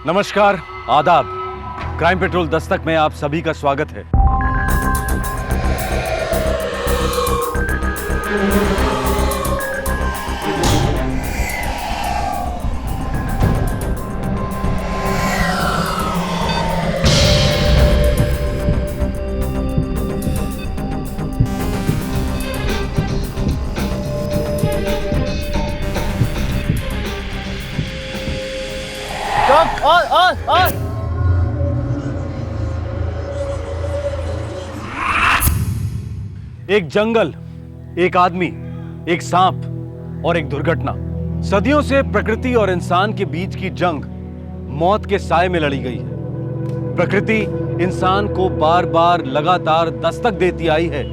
नमस्कार, आदाब। Crime petrol Dastak में आप सभी का स्वागत है। और एक जंगल, एक आदमी, एक सांप और एक दुर्घटना। सदियों से प्रकृति और इंसान के बीच की जंग मौत के साए में लड़ी गई है। प्रकृति इंसान को बार बार लगातार दस्तक देती आई है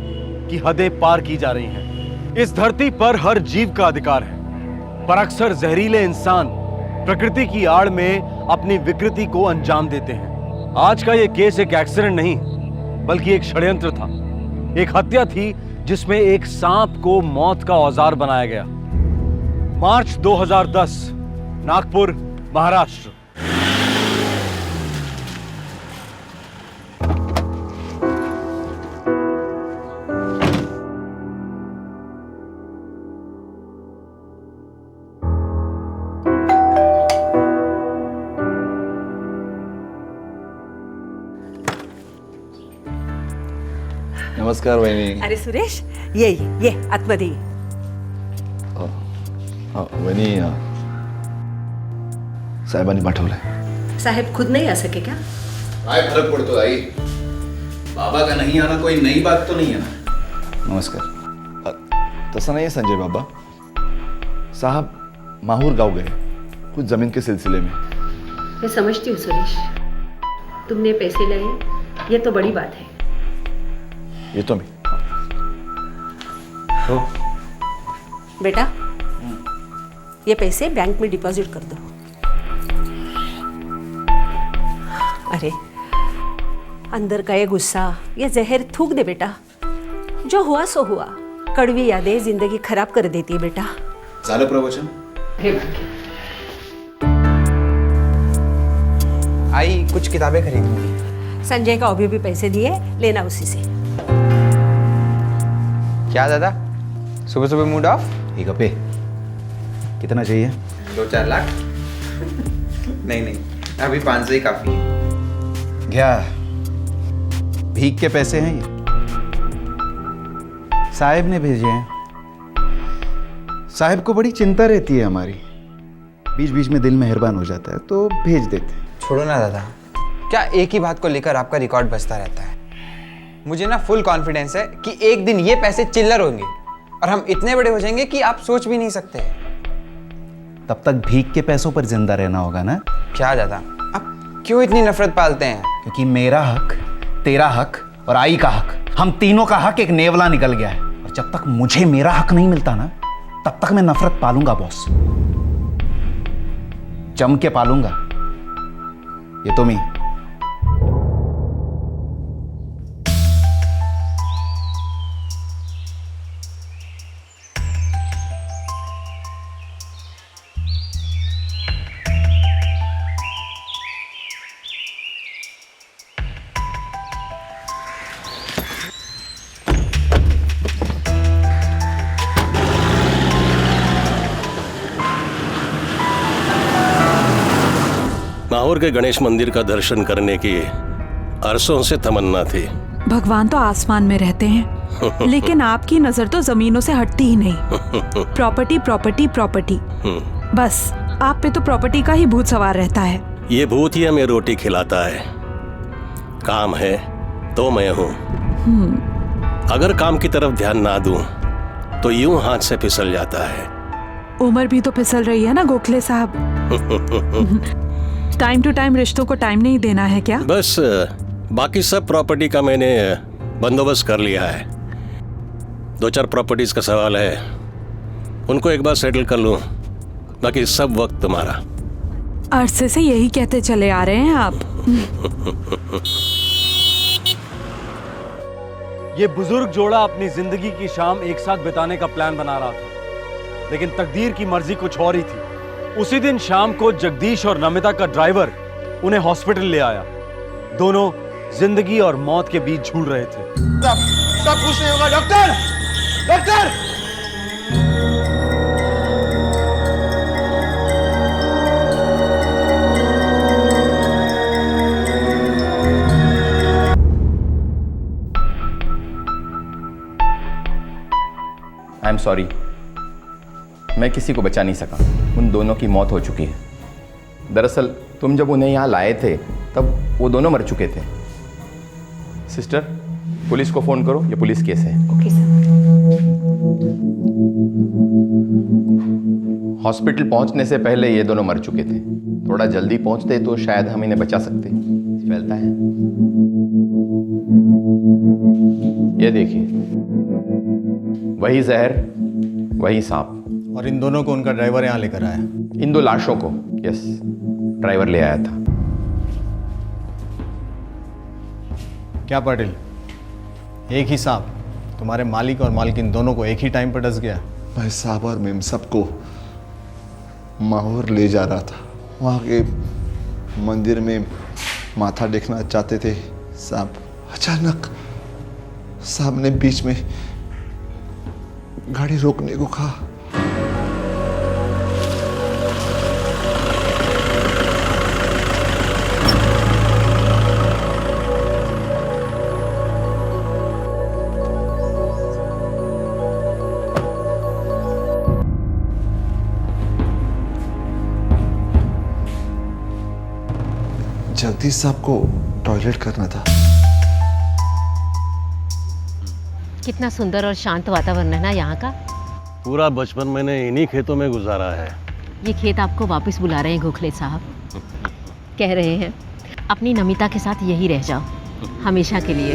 कि हदें पार की जा रही हैं। इस धरती पर हर जीव का अधिकार है, पर अक्सर जहरीले इंसान प्रकृति की आड़ में अपनी विकृति को अंजाम देते हैं। आज का यह केस एक एक्सीडेंट नहीं, बल्कि एक षड्यंत्र था। एक हत्या थी जिसमें एक सांप को मौत का औजार बनाया गया। मार्च 2010, नागपुर, महाराष्ट्र। नमस्कार वहिनी. अरे सुरेश, ये आतमध्ये. वहिनी, साहेबांनी पाठवलंय. साहेब खुद नहीं आ सके क्या? काय फरक पड़तो आई, बाबा का नहीं आना कोई नई बात तो नहीं है ना. नमस्कार. तसा नहीं है संजय बाबा साहब, माहूर गांव गए कुछ जमीन के सिलसिले में. मैं समझती हूँ सुरेश, तुमने पैसे लाए, ये तो बड़ी बात है. ये तो मैं हो. बेटा, ये पैसे बैंक में डिपॉजिट कर दो. अरे अंदर का ये गुस्सा, ये जहर थूक दे बेटा. जो हुआ सो हुआ. कड़वी यादें जिंदगी खराब कर देती है बेटा. झालं प्रवचन. आई कुछ किताबें खरीदनी. संजय का अभी भी पैसे दिए, लेना उसी से. क्या दादा, सुबह सुबह मूड ऑफ? एक पे कितना चाहिए? 2-4 लाख. नहीं, अभी 500 ही काफी है. क्या भीख के पैसे हैं ये? साहब ने भेजे हैं. साहब को बड़ी चिंता रहती है हमारी. बीच बीच में दिल मेहरबान हो जाता है तो भेज देते हैं. छोड़ो ना दादा, क्या एक ही बात को लेकर आपका रिकॉर्ड बजता रहता है. मुझे ना फुल कॉन्फिडेंस है कि एक दिन ये पैसे चिल्लर होंगे और हम इतने बड़े हो जाएंगे कि आप सोच भी नहीं सकते. तब तक भीख के पैसों पर जिंदा रहना होगा ना. क्या दादा, आप क्यों इतनी नफरत पालते हैं? क्योंकि मेरा हक, तेरा हक और आई का हक, हम तीनों का हक एक नेवला निकल गया है. और जब तक मुझे मेरा हक नहीं मिलता ना, तब तक मैं नफरत पालूंगा बॉस. जम के पालूंगा. ये तो मैं. माहौर के गणेश मंदिर का दर्शन करने की अरसों से तमन्ना थी. भगवान तो आसमान में रहते हैं, लेकिन आपकी नजर तो जमीनों से हटती ही नहीं. प्रॉपर्टी प्रॉपर्टी प्रॉपर्टी, बस आप पे तो प्रॉपर्टी का ही भूत सवार रहता है. ये भूत ही हमें रोटी खिलाता है. काम है तो मैं हूँ. अगर काम की तरफ ध्यान ना दूं तो यूं हाथ से फिसल जाता है. उम्र भी तो फिसल रही है ना गोखले साहब. टाइम टू टाइम रिश्तों को टाइम नहीं देना है क्या? बस बाकी सब प्रॉपर्टी का मैंने बंदोबस्त कर लिया है. 2-4 प्रॉपर्टीज का सवाल है, उनको एक बार सेटल कर लूं, बाकी सब वक्त तुम्हारा. अरसे से यही कहते चले आ रहे हैं आप. ये बुजुर्ग जोड़ा अपनी जिंदगी की शाम एक साथ बिताने का प्लान बना रहा था, लेकिन तकदीर की मर्जी कुछ और ही थी. उसी दिन शाम को जगदीश और नमिता का ड्राइवर उन्हें हॉस्पिटल ले आया। दोनों जिंदगी और मौत के बीच झूल रहे थे। सब कुछ नहीं होगा doctor, doctor. I am sorry, मैं किसी को बचा नहीं सका। उन दोनों की मौत हो चुकी है। दरअसल तुम जब उन्हें यहाँ लाए थे तब वो दोनों मर चुके थे। सिस्टर, पुलिस को फ़ोन करो, ये पुलिस केस है। Okay sir. हॉस्पिटल पहुँचने से पहले ये दोनों मर चुके थे। थोड़ा जल्दी पहुँचते तो शायद हम इन्हें बचा सकते। फैलता है, ये देखिए, वही जहर, वही सांप। और इन दोनों को उनका ड्राइवर यहाँ लेकर आया। इन दो लाशों को, यस, ड्राइवर ले आया था। क्या पाटिल, एक ही सांप तुम्हारे मालिक और मालकिन दोनों को एक ही टाइम पर डस गया? भाई साहब और मेम सबको माहौर ले जा रहा था। वहाँ के मंदिर में माथा देखना चाहते थे साहब। अचानक साहब ने बीच में गाड़ी रोकने को कहा। जगदीश साहब को टॉयलेट करना था। कितना सुंदर और शांत वातावरण है ना यहाँ का। पूरा बचपन मैंने इन्हीं खेतों में गुजारा है। ये खेत आपको वापस बुला रहे हैं गोखले साहब। कह रहे हैं अपनी नमिता के साथ यही रह जाओ हमेशा के लिए।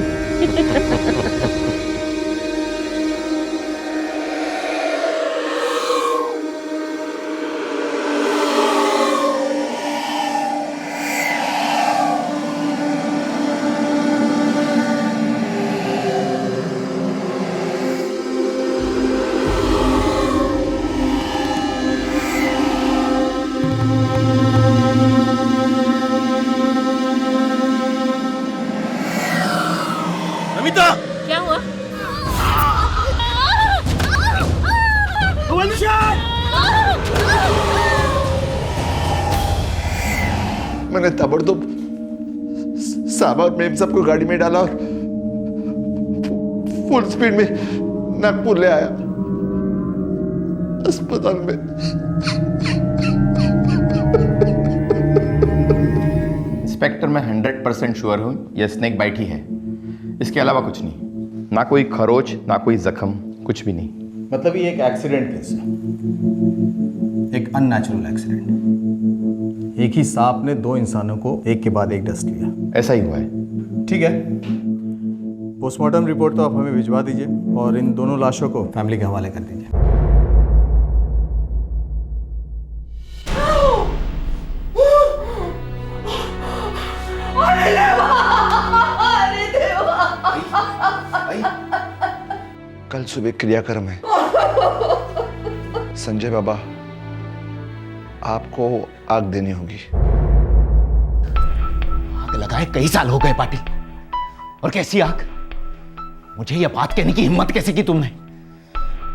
क्या हुआ? मैंने ताबड़तोड़ साहब और मेम सबको गाड़ी में डाला और फुल स्पीड में नागपुर ले आया। अस्पताल में इंस्पेक्टर, मैं 100% श्योर हूँ यह स्नेक बाइट ही है। इसके अलावा कुछ नहीं। ना कोई खरोच, ना कोई जख्म, कुछ भी नहीं। मतलब ये एक एक्सीडेंट केस है, एक अननेचुरल एक्सीडेंट। एक ही सांप ने दो इंसानों को एक के बाद एक डस लिया। ऐसा ही हुआ है। ठीक है, पोस्टमार्टम रिपोर्ट तो आप हमें भिजवा दीजिए और इन दोनों लाशों को फैमिली के हवाले कर दीजिए। कल सुबह क्रियाक्रम है। संजय बाबा, आपको आग देनी होगी। आग लगाए कई साल हो गए पाटिल, और कैसी आग? मुझे यह बात कहने की हिम्मत कैसे की तुमने?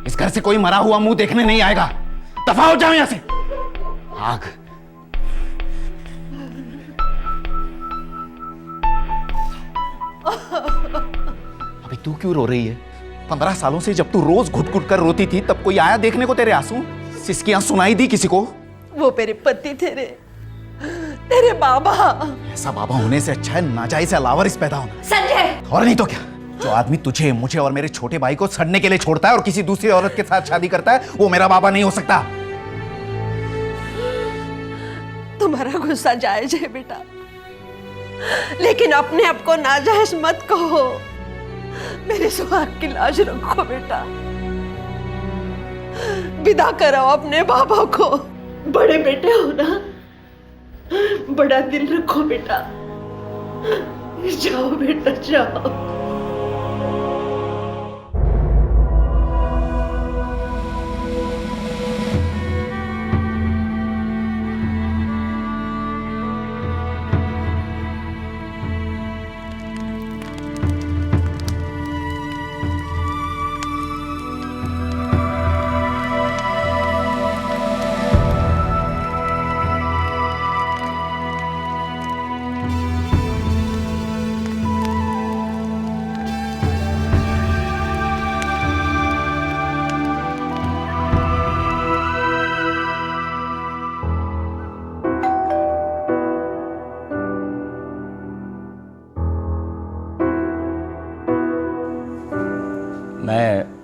इस घर से कोई मरा हुआ मुंह देखने नहीं आएगा। दफा हो जाओ यहां से। आग अभी तू क्यों रो रही है? 15 सालों से जब तू रोज घुट घुट कर रोती थी तब कोई आया देखने को तेरे आंसू? सिसकियां सुनाई दी किसी को? वो मेरे पति थे रे, तेरे बाबा। ऐसा बाबा होने से अच्छा है नाजायज लावारिस पैदा होना। संजय! और नहीं तो क्या? जो आदमी तुझे, मुझे और मेरे छोटे भाई को सड़ने के लिए छोड़ता है और किसी दूसरी औरत के साथ शादी करता है, वो मेरा बाबा नहीं हो सकता। तुम्हारा गुस्सा जायज है बेटा, लेकिन अपने आप को नाजायज मत कहो। मेरे सुहाग की लाज रखो बेटा। विदा कराओ अपने बाबा को। बड़े बेटे हो ना, बड़ा दिल रखो बेटा। जाओ बेटा जाओ।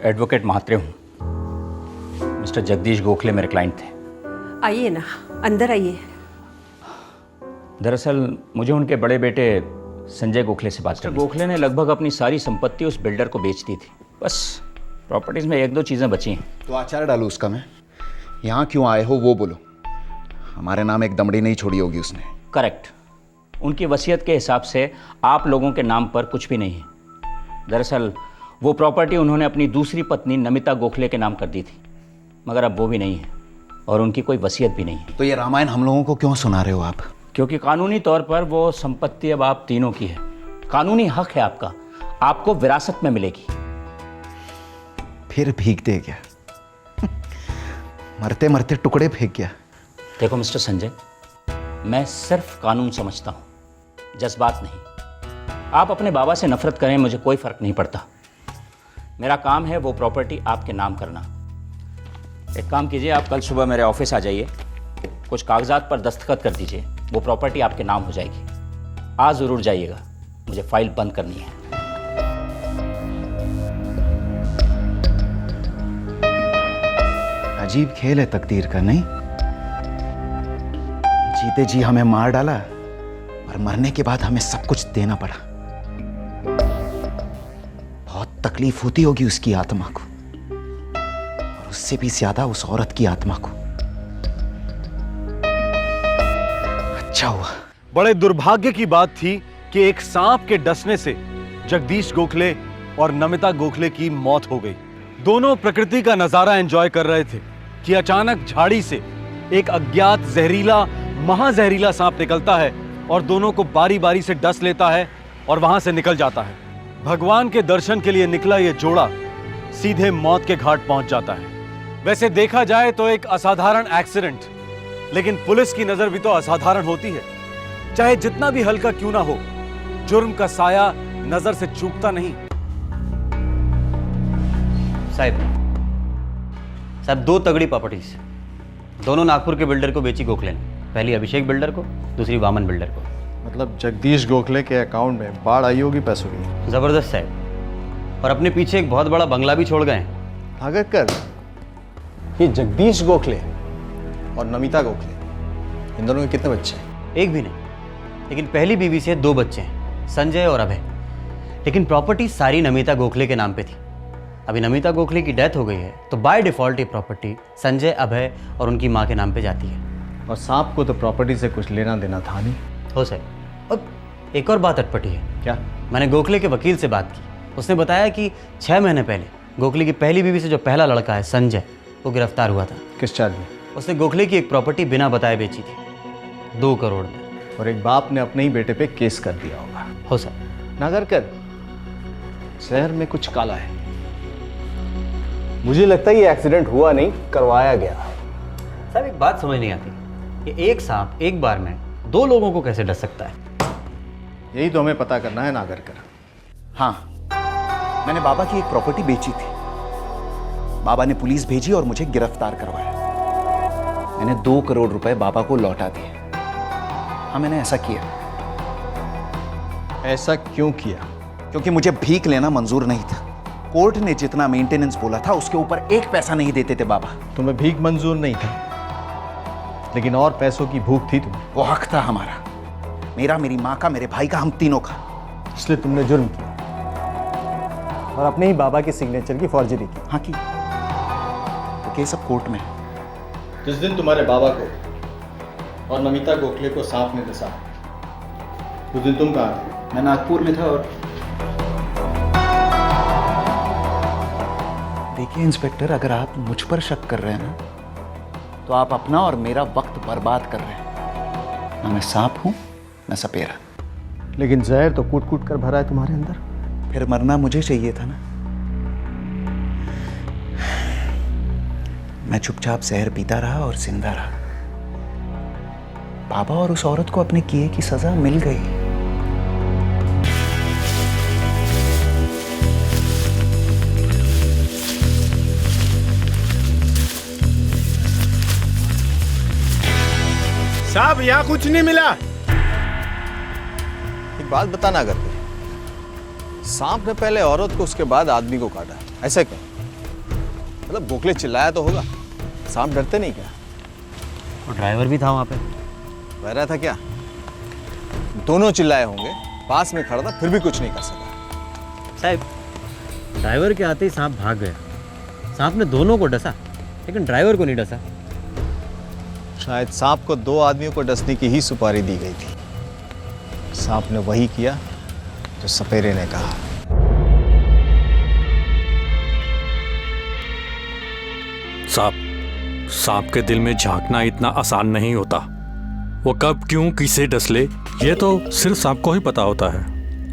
एडवोकेट महात्रे हूँ। मिस्टर जगदीश गोखले मेरे क्लाइंट थे। आइए ना, अंदर आइए। दरअसल मुझे उनके बड़े बेटे संजय गोखले से बात करनी। गोखले ने लगभग अपनी सारी संपत्ति उस बिल्डर को बेच दी थी। बस प्रॉपर्टीज में एक दो चीज़ें बची हैं। तो आचार डालू उसका मैं? यहाँ क्यों आए हो वो बोलो। हमारे नाम एक दमड़ी नहीं छोड़ी होगी उसने। करेक्ट। उनकी वसीयत के हिसाब से आप लोगों के नाम पर कुछ भी नहीं है। दरअसल वो प्रॉपर्टी उन्होंने अपनी दूसरी पत्नी नमिता गोखले के नाम कर दी थी, मगर अब वो भी नहीं है और उनकी कोई वसीयत भी नहीं है। तो ये रामायण हम लोगों को क्यों सुना रहे हो आप? क्योंकि कानूनी तौर पर वो संपत्ति अब आप तीनों की है। कानूनी हक है आपका, आपको विरासत में मिलेगी। फिर भीग दे गया, मरते मरते टुकड़े फेंक गया। देखो मिस्टर संजय, मैं सिर्फ कानून समझता हूँ, जज्बात नहीं। आप अपने बाबा से नफरत करें, मुझे कोई फर्क नहीं पड़ता। मेरा काम है वो प्रॉपर्टी आपके नाम करना। एक काम कीजिए, आप कल सुबह मेरे ऑफिस आ जाइए, कुछ कागजात पर दस्तखत कर दीजिए, वो प्रॉपर्टी आपके नाम हो जाएगी। आज ज़रूर जाइएगा, मुझे फाइल बंद करनी है। अजीब खेल है तकदीर का, नहीं? जीते जी हमें मार डाला और मरने के बाद हमें सब कुछ देना पड़ा। बहुत तकलीफ होती होगी उसकी आत्मा को, और उससे भी ज्यादा उस औरत की आत्मा को। अच्छा हुआ। बड़े दुर्भाग्य की बात थी कि एक सांप के डसने से जगदीश गोखले और नमिता गोखले की मौत हो गई। दोनों प्रकृति का नजारा एंजॉय कर रहे थे कि अचानक झाड़ी से एक अज्ञात जहरीला, महाजहरीला सांप निकलता है और दोनों को बारी बारी से डस लेता है और वहां से निकल जाता है। भगवान के दर्शन के लिए निकला यह जोड़ा सीधे मौत के घाट पहुंच जाता है। वैसे देखा जाए तो एक असाधारण एक्सीडेंट, लेकिन पुलिस की नजर भी तो असाधारण होती है। चाहे जितना भी हल्का क्यों ना हो, जुर्म का साया नजर से चूकता नहीं। साहब दो तगड़ी प्रॉपर्टीज, दोनों नागपुर के बिल्डर को बेची गोखले ने। पहली अभिषेक बिल्डर को, दूसरी वामन बिल्डर को। मतलब जगदीश गोखले के अकाउंट में बाढ़ आई होगी पैसों की। जबरदस्त साहब, और अपने पीछे एक बहुत बड़ा बंगला भी छोड़ गए हैं। नागरकर, ये जगदीश गोखले और नमिता गोखले, इन दोनों के कितने बच्चे हैं? एक भी नहीं, लेकिन पहली बीवी से 2 बच्चे हैं, संजय और अभय। लेकिन प्रॉपर्टी सारी नमिता गोखले के नाम पे थी। अभी नमिता गोखले की डेथ हो गई है, तो बाय डिफॉल्ट ये प्रॉपर्टी संजय, अभय और उनकी माँ के नाम पे जाती है। और सांप को तो प्रॉपर्टी से कुछ लेना देना था नहीं। हो सर। अब एक और बात अटपटी है। क्या? मैंने गोखले के वकील से बात की। उसने बताया कि 6 महीने पहले गोखले की पहली बीवी से जो पहला लड़का है संजय, वो गिरफ्तार हुआ था। किस चार्ज में? उसने गोखले की एक प्रॉपर्टी बिना बताए बेची थी, 2 करोड़ में। और एक बाप ने अपने ही बेटे पे केस कर दिया होगा। हो सर। नागरकर, शहर में कुछ काला है। मुझे लगता है ये एक्सीडेंट हुआ नहीं, करवाया गया। साहब एक बात समझ नहीं आती कि एक सांप एक बार में 2 लोगों को कैसे डस सकता है? यही तो हमें पता करना है नागरकर। हाँ, मैंने बाबा की एक प्रॉपर्टी बेची थी। बाबा ने पुलिस भेजी और मुझे गिरफ्तार करवाया। मैंने 2 करोड़ रुपए बाबा को लौटा दिए। हाँ, मैंने ऐसा किया। ऐसा क्यों किया? क्योंकि मुझे भीख लेना मंजूर नहीं था। कोर्ट ने जितना मेंटेनेंस बोला था उसके ऊपर 1 पैसा नहीं देते थे बाबा। तुम्हें भीख मंजूर नहीं था, लेकिन और पैसों की भूख थी तुम्हें। वो हक था हमारा, मेरा, मेरी माँ का, मेरे भाई का, हम तीनों का। इसलिए तुमने जुर्म किया और अपने ही बाबा के सिग्नेचर की फॉर्जरी की। हाँ, की। तो केस अब कोर्ट में है। जिस दिन तुम्हारे बाबा को और नमिता गोखले को सांप ने डसा, उस दिन तुम कहाँ थे? मैं नागपुर में था। और देखिए इंस्पेक्टर, अगर आप मुझ पर शक कर रहे हैं ना, तो आप अपना और मेरा वक्त बर्बाद कर रहे हैं। ना मैं सांप हूं, ना सपेरा। लेकिन जहर तो कूट कूट कर भरा है तुम्हारे अंदर। फिर मरना मुझे चाहिए था ना। मैं चुपचाप जहर पीता रहा और जिंदा रहा। बाबा और उस औरत को अपने किए की सजा मिल गई। साहब, यहाँ कुछ नहीं मिला। एक बात बताना, अगर सांप ने पहले औरत को उसके बाद आदमी को काटा, ऐसे क्यों? मतलब गोखले चिल्लाया तो होगा, सांप डरते नहीं क्या? और ड्राइवर भी था वहाँ पे। वह रहा था क्या? दोनों चिल्लाए होंगे, पास में खड़ा था फिर भी कुछ नहीं कर सका। साहब, ड्राइवर के आते ही सांप भाग गया। सांप ने दोनों को डसा, लेकिन ड्राइवर को नहीं डसा। शायद सांप को दो आदमियों को डसने की ही सुपारी दी गई थी। सांप ने वही किया जो सपेरे ने कहा। सांप के दिल में झांकना इतना आसान नहीं होता। वो कब क्यों किसे डस ले ये तो सिर्फ सांप को ही पता होता है,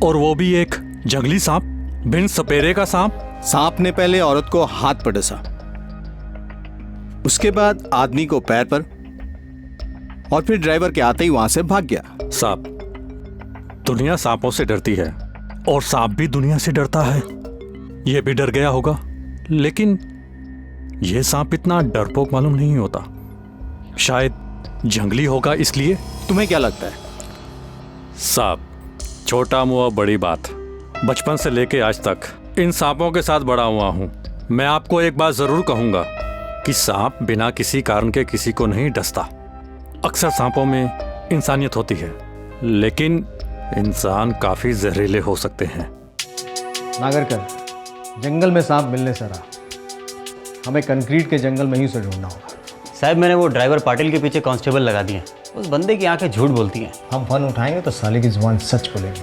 और वो भी एक जंगली सांप, बिन सपेरे का सांप। सांप ने पहले औरत को हाथ पर डसा, उसके बाद आदमी को पैर पर, और फिर ड्राइवर के आते ही वहां से भाग गया। सांप, दुनिया सांपों से डरती है और सांप भी दुनिया से डरता है। ये भी डर गया होगा, लेकिन यह सांप इतना डरपोक मालूम नहीं होता। शायद जंगली होगा इसलिए। तुम्हें क्या लगता है? सांप, छोटा मुआ बड़ी बात। बचपन से लेके आज तक इन सांपों के साथ बड़ा हुआ हूं। मैं आपको एक बात जरूर कहूंगा कि सांप बिना किसी कारण के किसी को नहीं डसता। अक्सर सांपों में इंसानियत होती है, लेकिन इंसान काफी जहरीले हो सकते हैं। नागरकर, जंगल में सांप मिलने से रहा, हमें कंक्रीट के जंगल में ही उसे ढूंढना होगा। साहब, मैंने वो ड्राइवर पाटिल के पीछे कांस्टेबल लगा दिए। उस बंदे की आंखें झूठ बोलती हैं। हम फन उठाएंगे तो साले की जुबान सच बोलेंगे।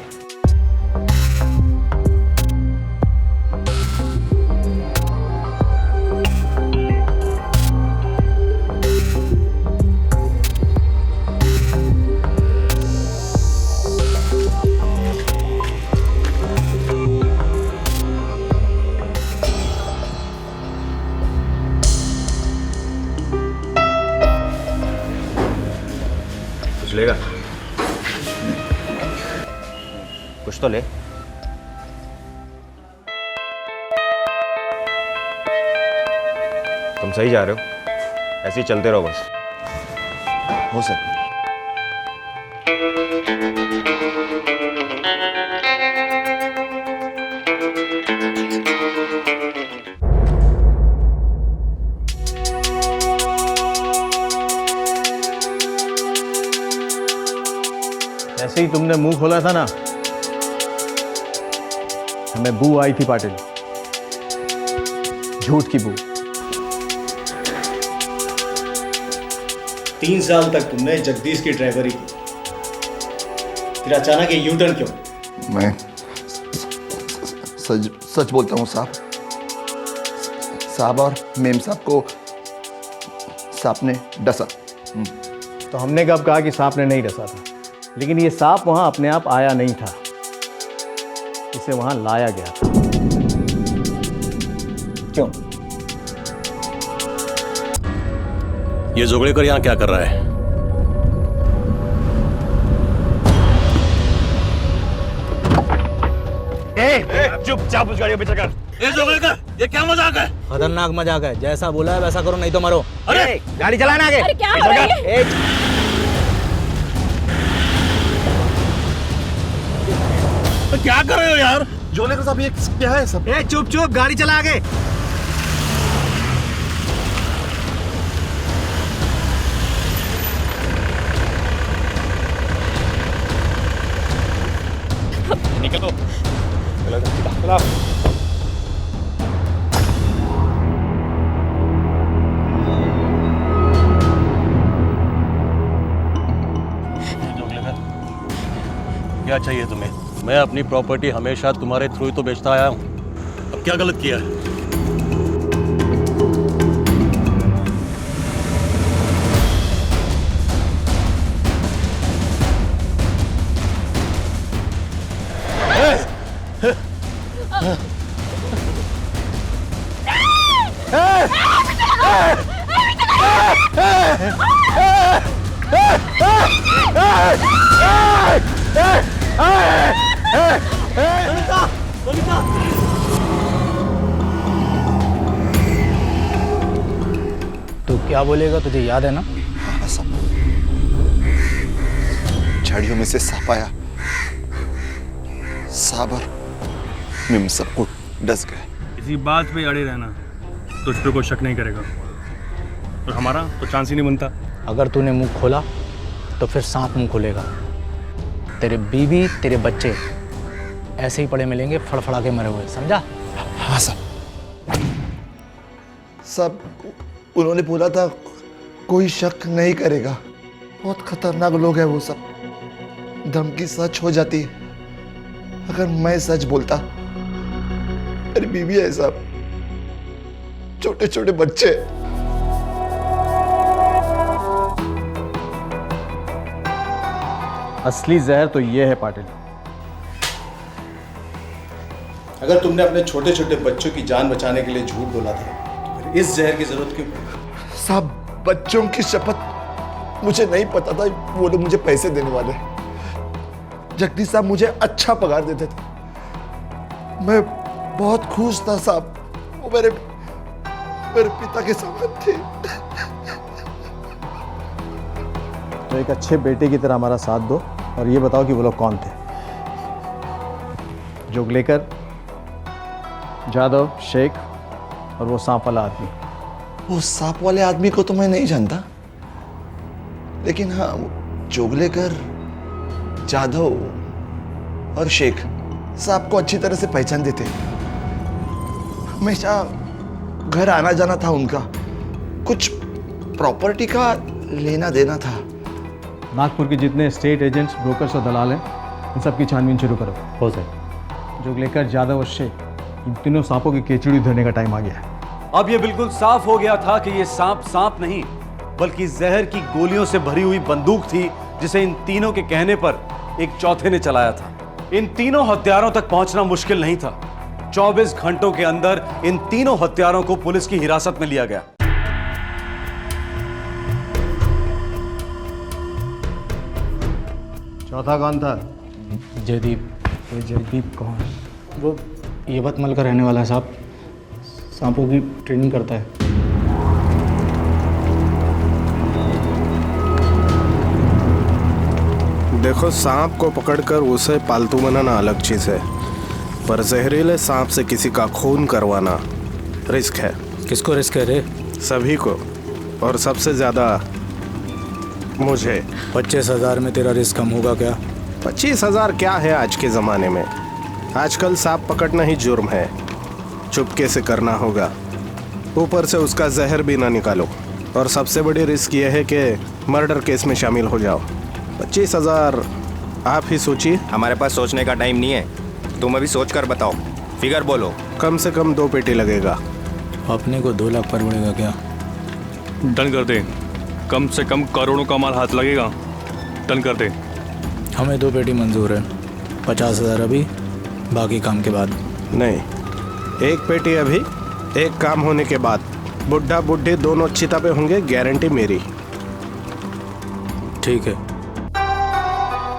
लेगा कुछ तो ले। तुम सही जा रहे हो, ऐसे ही चलते रहो बस। हो सकता। ऐसे ही तुमने मुंह खोला था ना, हमें बू आई थी पाटिल, झूठ की बू। 3 साल तक तुमने जगदीश की ड्राइवरी की, फिर अचानक ये यूटर्न क्यों? मैं सच बोलता हूँ साहब और मेम साहब को सांप ने डसा। तो हमने कब कहा कि सांप ने नहीं डसा था? लेकिन ये सांप वहां अपने आप आया नहीं था, इसे वहां लाया गया था। क्यों? ये जोगड़ेकर यहाँ क्या कर रहा है? चुपचाप उस गाड़ी को पीछे कर। ये जोगड़ेकर, ये क्या मजाक है? खतरनाक मजाक है, जैसा बोला है वैसा करो नहीं तो मरो। अरे गाड़ी चलाना आगे। अरे क्या हो रहा है? तो क्या कर रहे हो यार? जोगड़ेकर साहब ये क्या है सब? चुप चुप, गाड़ी चला आगे। निकलो, चलो। क्या चाहिए तुम्हें? मैं अपनी प्रॉपर्टी हमेशा तुम्हारे थ्रू ही तो बेचता आया हूँ। अब क्या गलत किया है? तू क्या बोलेगा, तुझे याद है ना? झाड़ियों में से सांप आया, सांप और मेम सबको डस गए। इसी बात पे अड़े रहना, तुझ पे कोई शक नहीं करेगा, और हमारा तो चांस ही नहीं बनता। अगर तूने मुंह खोला तो फिर सांप मुंह खोलेगा। तेरे बीवी तेरे बच्चे ऐसे ही पड़े मिलेंगे, फड़फड़ा के मरे हुए, समझा? हाँ साहब। साहब, उन्होंने बोला था कोई शक नहीं करेगा। बहुत खतरनाक लोग हैं वो सब। धमकी सच हो जाती अगर मैं सच बोलता। मेरी बीवी है साहब, छोटे छोटे बच्चे। असली जहर तो ये है पाटिल। अगर तुमने अपने छोटे छोटे बच्चों की जान बचाने के लिए झूठ बोला था तो फिर इस जहर की जरूरत क्यों पड़ी? साहब, बच्चों की शपथ मुझे नहीं पता था वो लोग मुझे पैसे देने वाले। जगदीश साहब मुझे अच्छा पगार देते थे, मैं बहुत खुश था साहब। वो मेरे पिता के समान थे। तो एक अच्छे बेटे की तरह हमारा साथ दो और ये बताओ कि वो लोग कौन थे? जोगलेकर, जादव, शेख और वो सांप वाला आदमी। वो सांप वाले आदमी को तो मैं नहीं जानता, लेकिन हाँ, जोगलेकर, जाधव और शेख सांप को अच्छी तरह से पहचानते थे। हमेशा घर आना जाना था उनका। कुछ प्रॉपर्टी का लेना देना था। नागपुर के जितने स्टेट एजेंट्स, ब्रोकर्स और दलाल हैं, इन सब की छानबीन शुरू करो। हो सर। जोगलेकर, जादव और शेख, इन तीनों सांपों की केचुड़ी धरने का टाइम आ गया है। अब यह बिल्कुल साफ हो गया था कि यह सांप सांप नहीं, बल्कि जहर की गोलियों से भरी हुई बंदूक थी, जिसे इन तीनों के कहने पर एक चौथे ने चलाया था। इन तीनों हत्यारों तक पहुंचना मुश्किल नहीं था। 24 घंटों के अंदर इन तीनों हत्यारों को पुलिस की हिरासत में लिया गया। चौथा कौन था? जयदीप। ये जयदीप कौन? वो यवतमल का रहने वाला है साहब, सांपों की ट्रेनिंग करता है। देखो, सांप को पकड़कर उसे पालतू बनाना अलग चीज है, पर जहरीले सांप से किसी का खून करवाना रिस्क है। किसको रिस्क है रे? सभी को, और सबसे ज्यादा मुझे। 25,000 में तेरा रिस्क कम होगा क्या? 25,000 क्या है आज के ज़माने में? आजकल सांप पकड़ना ही जुर्म है, चुपके से करना होगा। ऊपर से उसका जहर भी ना निकालो, और सबसे बड़ी रिस्क यह है कि मर्डर केस में शामिल हो जाओ। 25,000 आप ही सोचिए। हमारे पास सोचने का टाइम नहीं है, तुम अभी सोच कर बताओ, फिगर बोलो। कम से कम 2 पेटी लगेगा। अपने को 2 लाख पर पड़ेगा क्या? डन कर दे, कम से कम करोड़ों का माल हाथ लगेगा। डन कर दे। हमें 2 पेटी मंजूर है। 50,000 अभी, बाकी काम के बाद। नहीं, 1 पेटी अभी, 1 काम होने के बाद। बुढ़ा बुढ़ी दोनों चिता पे होंगे, गारंटी मेरी। ठीक है।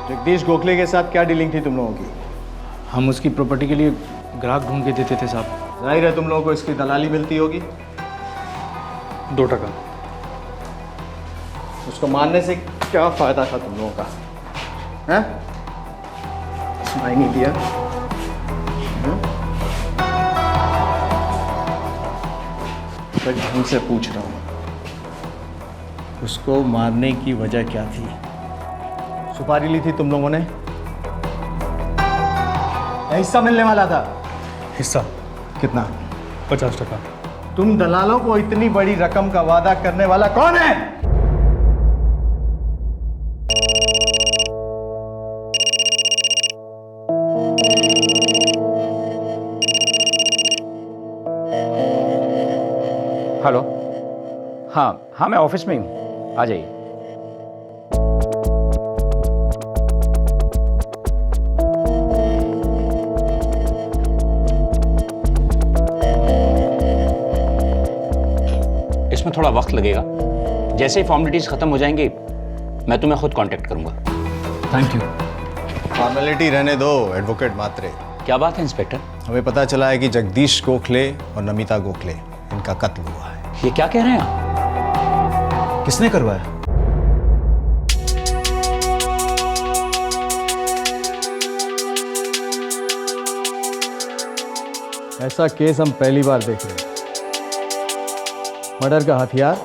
जगदीश गोखले के साथ क्या डीलिंग थी तुम लोगों की? हम उसकी प्रॉपर्टी के लिए ग्राहक ढूंढ के देते थे साहब। जाहिर है तुम लोगों को इसकी दलाली मिलती होगी। 2%। उसको मारने से क्या फायदा था तुम लोगों का? हैं? सुनाई नहीं दिया? मैं ढंग से पूछ रहा हूँ, उसको मारने की वजह क्या थी? सुपारी ली थी तुम लोगों ने? या हिस्सा मिलने वाला था? हिस्सा कितना? 50%। तुम दलालों को इतनी बड़ी रकम का वादा करने वाला कौन है? हेलो। हाँ, मैं ऑफिस में ही हूँ, आ जाइए। इसमें थोड़ा वक्त लगेगा, जैसे ही फॉर्मेलिटीज खत्म हो जाएंगी मैं तुम्हें खुद कांटेक्ट करूंगा। Thank you. फॉर्मेलिटी रहने दो, एडवोकेट मात्रे। क्या बात है इंस्पेक्टर? हमें पता चला है कि जगदीश गोखले और नमिता गोखले, इनका कत्ल हुआ है। ये क्या कह रहे हैं आप? किसने करवाया? ऐसा केस हम पहली बार देख रहे हैं। मर्डर का हथियार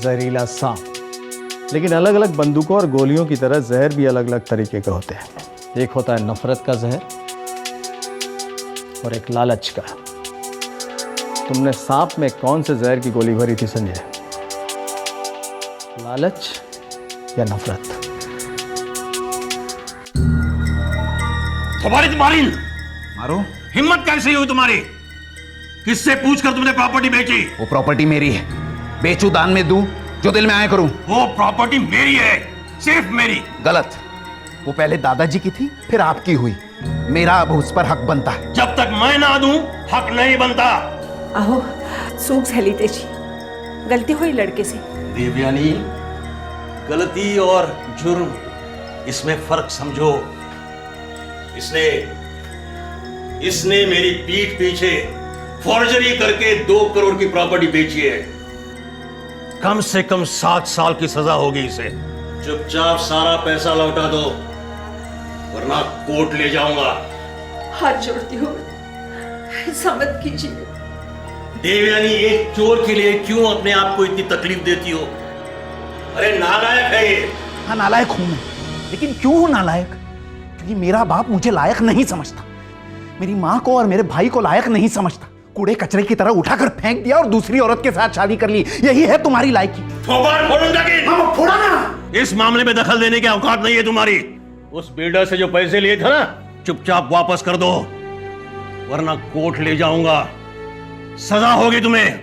जहरीला सांप। लेकिन अलग अलग बंदूकों और गोलियों की तरह जहर भी अलग अलग तरीके के होते हैं। एक होता है नफरत का जहर और एक लालच का। तुमने सांप में कौन से जहर की गोली भरी थी संजय? लालच या नफरत? तुम्हारी मारो। हिम्मत कैसे हुई तुम्हारी? किससे पूछकर तुमने प्रॉपर्टी बेची? वो प्रॉपर्टी मेरी है, बेचू दान में दूं, जो दिल में आए करूं। वो प्रॉपर्टी मेरी है, सिर्फ मेरी। गलत। वो पहले दादाजी की थी, फिर आपकी हुई। मेरा अब उस पर हक बनता है। जब तक मैं ना दूं हक नहीं बनता। अहो चूक झाली त्याची, गलती हुई लड़के से। देवयानी, गलती और जुर्म इसमें फर्क समझो। इसने मेरी पीठ पीछे फॉर्जरी करके 2 करोड़ की प्रॉपर्टी बेची है। कम से कम 7 साल की सजा होगी इसे। चुपचाप सारा पैसा लौटा दो, वरना कोर्ट ले जाऊंगा। हाथ जोड़ती हूँ, ऐसा मत कीजिए। देवयानी, एक चोर के लिए क्यों अपने आप को इतनी तकलीफ देती हो? अरे नालायक है ये। हाँ नालायक हूं मैं, लेकिन क्यों हूं नालायक? क्योंकि मेरा बाप मुझे लायक नहीं समझता, मेरी माँ को और मेरे भाई को लायक नहीं समझता। कूड़े कचरे की तरह उठाकर फेंक दिया और दूसरी औरत के साथ शादी कर ली। यही है तुम्हारी लायकी। फोड़ा ना। इस मामले में दखल देने की औकात नहीं है तुम्हारी। उस बिल्डर से जो पैसे लिए थे ना, चुपचाप वापस कर दो, वरना कोर्ट ले जाऊंगा। सजा होगी तुम्हें।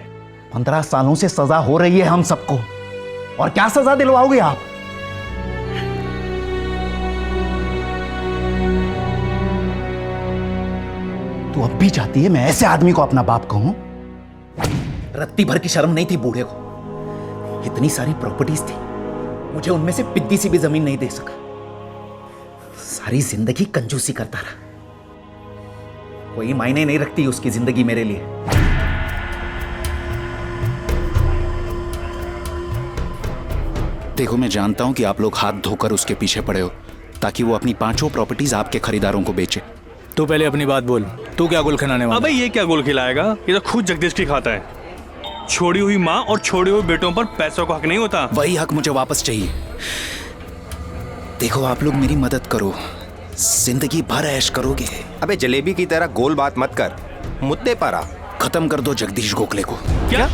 15 सालों से सजा हो रही है हम सबको, और क्या सजा दिलवाओगे आप? तू अब भी चाहती है मैं ऐसे आदमी को अपना बाप कहूं? रत्ती भर की शर्म नहीं थी बूढ़े को। इतनी सारी प्रॉपर्टीज थी, मुझे उनमें से पिद्दी सी भी जमीन नहीं दे सका। सारी जिंदगी कंजूसी करता रहा। कोई मायने नहीं रखती उसकी जिंदगी मेरे लिए। देखो, मैं जानता हूं कि आप लोग हाथ धोकर उसके पीछे पड़े हो ताकि वो अपनी 5 प्रॉपर्टीज आपके खरीदारों को बेचे। तू पहले अपनी बात बोल, तू क्या गोल खिलाने वाला? अबे ये क्या गोल खिलाएगा? ये तो खुद जगदीश की खाता है। छोड़ी हुई माँ और छोड़े हुए बेटों पर पैसों का हक नहीं होता। वही हक मुझे वापस चाहिए। देखो, आप लोग मेरी मदद करो, जिंदगी भर ऐश करोगे। अबे जलेबी की तरह गोल बात मत कर, मुद्दे पर आ। खत्म कर दो जगदीश गोखले को। क्या?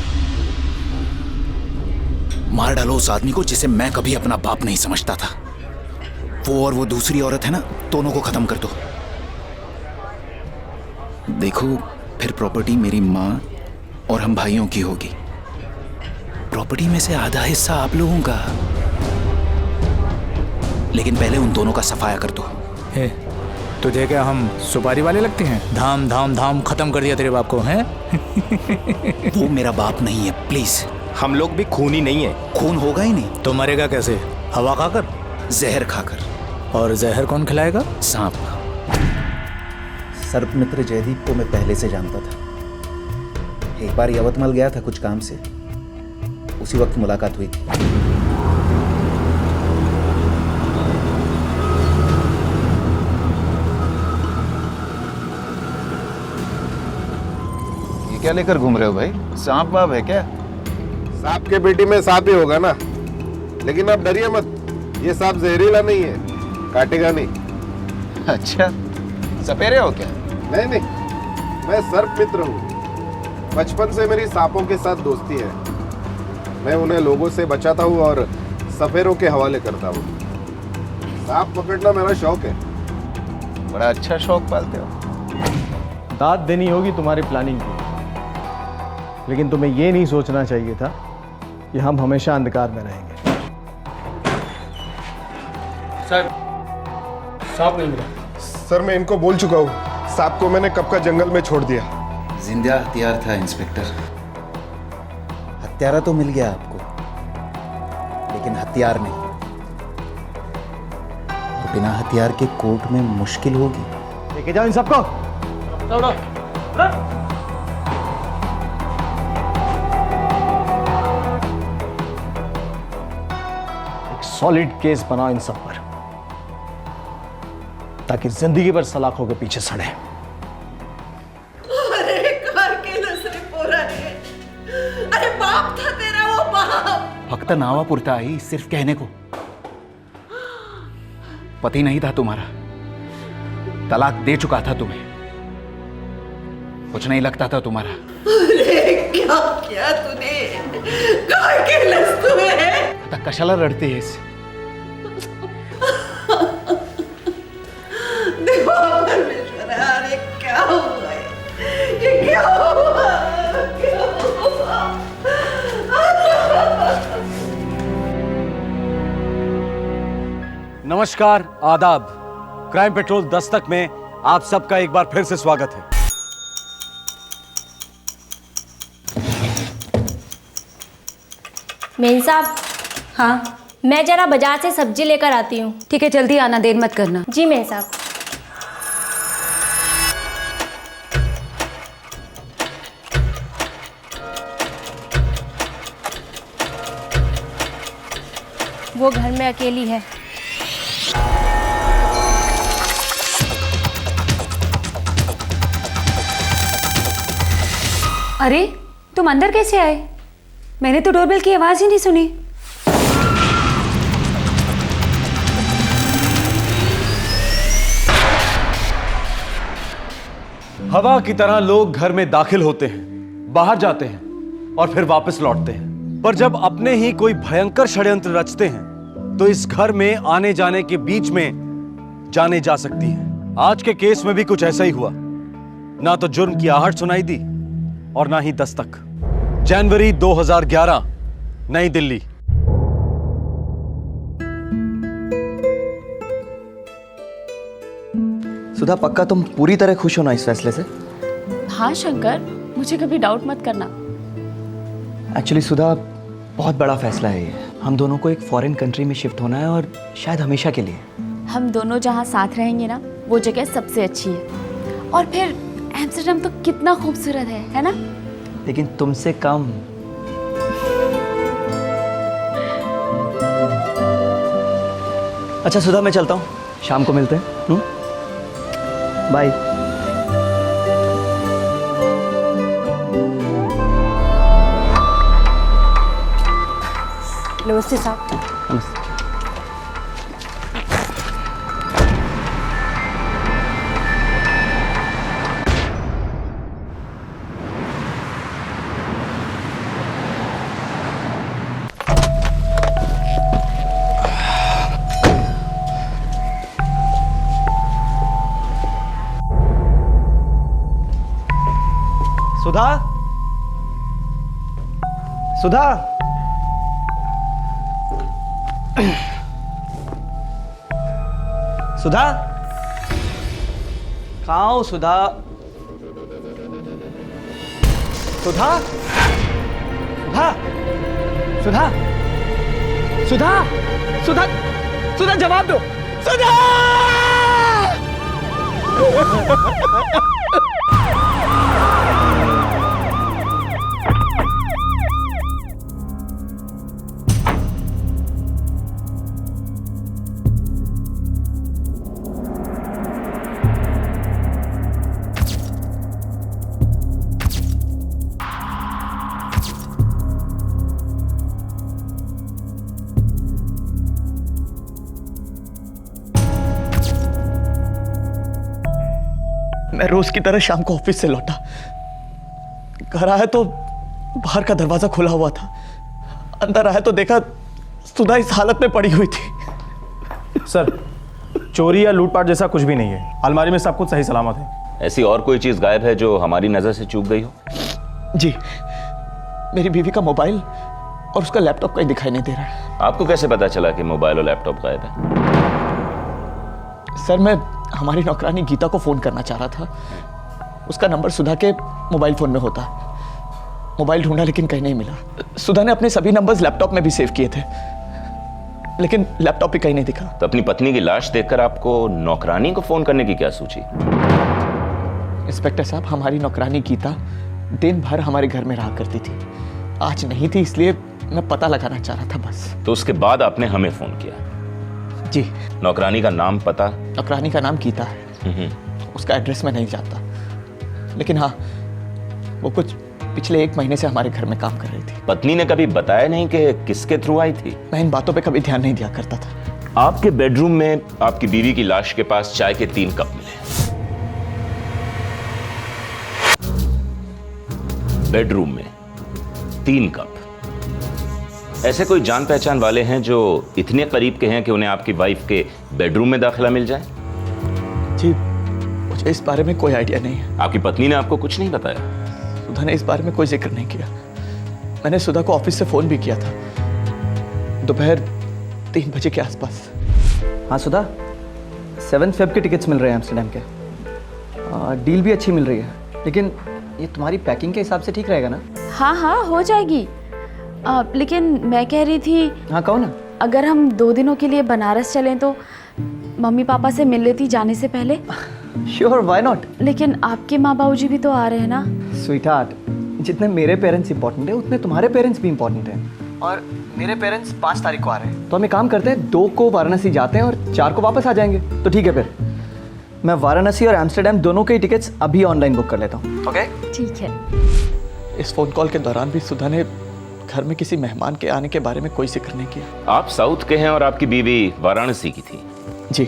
मार डालो उस आदमी को जिसे मैं कभी अपना बाप नहीं समझता था। वो और वो दूसरी औरत है ना, दोनों को खत्म कर दो। देखो, फिर प्रॉपर्टी मेरी माँ और हम भाइयों की होगी। प्रॉपर्टी में से आधा हिस्सा आप लोगों का, लेकिन पहले उन दोनों का सफाया कर दो। तुझे क्या हम सुपारी वाले लगते हैं? धाम धाम धाम खत्म कर दिया तेरे बाप को, हैं? वो मेरा बाप नहीं है, प्लीज। हम लोग भी खूनी नहीं है। खून होगा ही नहीं। तो मरेगा कैसे? हवा खाकर? जहर खाकर। और जहर कौन खिलाएगा? सांप। सर्पमित्र जयदीप को मैं पहले से जानता था। एक बार यवतमाल गया था कुछ काम से, उसी वक्त मुलाकात हुई थी। ये क्या लेकर घूम रहे हो भाई? सांप वाप है क्या? सांप के पेटी में सांप ही होगा ना, लेकिन आप डरिए मत, ये सांप जहरीला नहीं है, काटेगा नहीं। अच्छा, सपेरे हो क्या? नहीं नहीं, मैं सर्प मित्र हूँ। बचपन से मेरी सांपों के साथ दोस्ती है। मैं उन्हें लोगों से बचाता हूँ और सफेरों के हवाले करता हूँ। सांप पकड़ना मेरा शौक है। बड़ा अच्छा शौक पालते हो। दाद देनी होगी तुम्हारी प्लानिंग की, लेकिन तुम्हें यह नहीं सोचना चाहिए था कि हम हमेशा अंधकार में रहेंगे। सर, सांप नहीं मिला। सर, मैं इनको बोल चुका हूँ, सांप को मैंने कब का जंगल में छोड़ दिया। जिंदा हथियार था इंस्पेक्टर। हत्यारा तो मिल गया आपको, लेकिन हथियार नहीं। और बिना हथियार के कोर्ट में मुश्किल होगी। लेके जाओ इन सबको। एक सॉलिड केस बनाओ इन सब पर, ताकि जिंदगी भर सलाखों के पीछे सड़े। अरे कार के नसरे पोरा रे, अरे बाप था फक्त नावापुरता आई, सिर्फ कहने को। पति नहीं था तुम्हारा, तलाक दे चुका था तुम्हें, कुछ नहीं लगता था तुम्हारा। अरे क्या किया तूने? काय केलंस तू हे? आता कशाला रडतेस? देवा परमेश्वरा, अरे क्या हुआ है? ये क्या हुआ? क्या हुआ? नमस्कार, आदाब। क्राइम पेट्रोल दस्तक में आप सबका एक बार फिर से स्वागत है। मेन साहब। हाँ, मैं जरा बाजार से सब्जी लेकर आती हूँ। ठीक है, जल्दी आना, देर मत करना। जी मेन साहब। वो घर में अकेली है। अरे तुम अंदर कैसे आए? मैंने तो डोरबेल की आवाज ही नहीं सुनी। हवा की तरह लोग घर में दाखिल होते हैं, बाहर जाते हैं और फिर वापस लौटते हैं, पर जब अपने ही कोई भयंकर षड्यंत्र रचते हैं तो इस घर में आने जाने के बीच में जाने जा सकती हैं। आज के केस में भी कुछ ऐसा ही हुआ। ना तो जुर्म की आहट सुनाई दी और ना ही दस्तक। जनवरी 2011, नई दिल्ली। सुधा, पक्का तुम पूरी तरह खुश हो ना इस फैसले से? हाँ शंकर, मुझे कभी डाउट मत करना। एक्चुअली सुधा, बहुत बड़ा फैसला है ये। हम दोनों को एक फॉरेन कंट्री में शिफ्ट होना है और शायद हमेशा के लिए। हम दोनों जहाँ साथ रहेंगे ना, वो जगह सबसे अच्छी है। और फिर एम्स्टर्डम तो कितना खूबसूरत है ना? लेकिन तुमसे कम। अच्छा सुधा, मैं चलता हूँ, शाम को मिलते हैं। बाय। नमस्ते साहब। नमस्ते। सुधा, सुधा, सुधा, कहाँ हो सुधा? सुधा, सुधा, सुधा, सुधा, सुधा, सुधा, जवाब दो। सुधा! मैं रोज की तरह शाम को ऑफिस से लौटा, घर आया तो बाहर का दरवाजा खुला हुआ था। अंदर आया तो देखा सुधा इस हालत में पड़ी हुई थी। सर, चोरी या लूटपाट जैसा कुछ भी नहीं है। अलमारी में सब कुछ सही सलामत है। ऐसी और कोई चीज गायब है जो हमारी नजर से चूक गई हो? जी, मेरी बीवी का मोबाइल और उसका लैपटॉप कहीं दिखाई नहीं दे रहा है। आपको कैसे पता चला कि मोबाइल और लैपटॉप गायब है? सर, मैं हमारी नौकरानी गीता को फोन करना चाह रहा था। उसका नंबर सुधा के मोबाइल फोन में होता। मोबाइल ढूंढा लेकिन कहीं नहीं मिला। सुधा ने अपने सभी नंबर्स लैपटॉप में भी सेव किए थे, लेकिन लैपटॉप भी कहीं नहीं दिखा। तो अपनी पत्नी की लाश देखकर आपको नौकरानी को फोन करने की क्या सूझी? इंस्पेक्टर साहब, हमारी नौकरानी गीता दिन भर हमारे घर में रहा करती थी। आज नहीं थी, इसलिए मैं पता लगाना चाह रहा था बस। तो उसके बाद आपने हमें फोन किया? जी। नौकरानी का नाम पता? नौकरानी का नाम गीता है। उसका एड्रेस मैं नहीं जानता, लेकिन हाँ, वो कुछ पिछले 1 महीने से हमारे घर में काम कर रही थी। पत्नी ने कभी बताया नहीं कि किसके थ्रू आई थी? मैं इन बातों पे कभी ध्यान नहीं दिया करता था। आपके बेडरूम में आपकी बीवी की लाश के पास चाय के 3 कप मिले। बेडरूम में 3 कप। ऐसे कोई जान पहचान वाले हैं जो इतने करीब के हैं कि उन्हें आपकी वाइफ के बेडरूम में दाखिला मिल जाए? जी, मुझे इस बारे में कोई आइडिया नहीं है। आपकी पत्नी ने आपको कुछ नहीं बताया? सुधा ने इस बारे में कोई जिक्र नहीं किया। मैंने सुधा को ऑफिस से फोन भी किया था, दोपहर 3 बजे के आसपास। हाँ सुधा, 7 फ़रवरी के टिकट्स मिल रहे हैं एम्स्टर्डम के। डील भी अच्छी मिल रही है, लेकिन ये तुम्हारी पैकिंग के हिसाब से ठीक रहेगा ना? हाँ हाँ हो जाएगी। लेकिन मैं कह रही थी, हाँ कहो ना। अगर हम 2 दिनों के लिए बनारस चलें तो मम्मी पापा से मिल लेती जाने से पहले। Sure, why not. लेकिन आपके माँ बाबूजी भी तो आ रहे हैं ना। स्वीटहार्ट, जितने मेरे पेरेंट्स इंपॉर्टेंट है उतने तुम्हारे पेरेंट्स भी इंपॉर्टेंट हैं। और मेरे पेरेंट्स 5 तारीख को आ रहे हैं, तो हम एक काम करते हैं, 2 को वाराणसी जाते हैं और 4 को वापस आ जाएंगे। तो ठीक है, फिर मैं वाराणसी और एम्स्टर्डम दोनों के टिकट्स अभी ऑनलाइन बुक कर लेता हूँ। ओके ठीक है। इस फोन कॉल के दौरान भी सुधा ने घर में किसी मेहमान के आने के बारे में कोई जिक्र नहीं किया। आप साउथ के हैं और आपकी बीवी वाराणसी की थी? जी,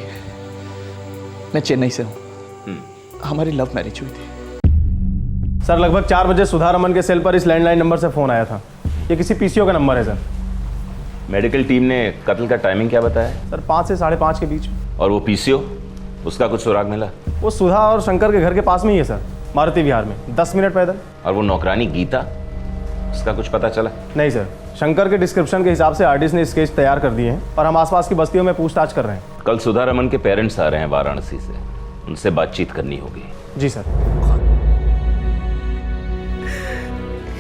मैं चेन्नई से हूँ। हमारी लव मैरिज हुई थी। सर, लगभग 4 बजे सुधा रमन के सेल पर इस लैंडलाइन नंबर से फ़ोन आया था। ये किसी पीसीओ का नंबर है सर। मेडिकल टीम ने कत्ल का टाइमिंग क्या बताया? सर 5 से 5:30 के बीच। और वो पीसीओ, उसका कुछ सुराग मिला? वो सुधा और शंकर के घर के पास में ही है सर, मारुति विहार में, 10 मिनट पैदल। और वो नौकरानी गीता, उसका कुछ पता चला? नहीं सर, शंकर के डिस्क्रिप्शन के हिसाब से आर्टिस्ट ने स्केच तैयार कर दिए हैं और हम आसपास की बस्तियों में पूछताछ कर रहे हैं। कल सुधा रमन के पेरेंट्स आ रहे हैं वाराणसी से, उनसे बातचीत करनी होगी। जी सर।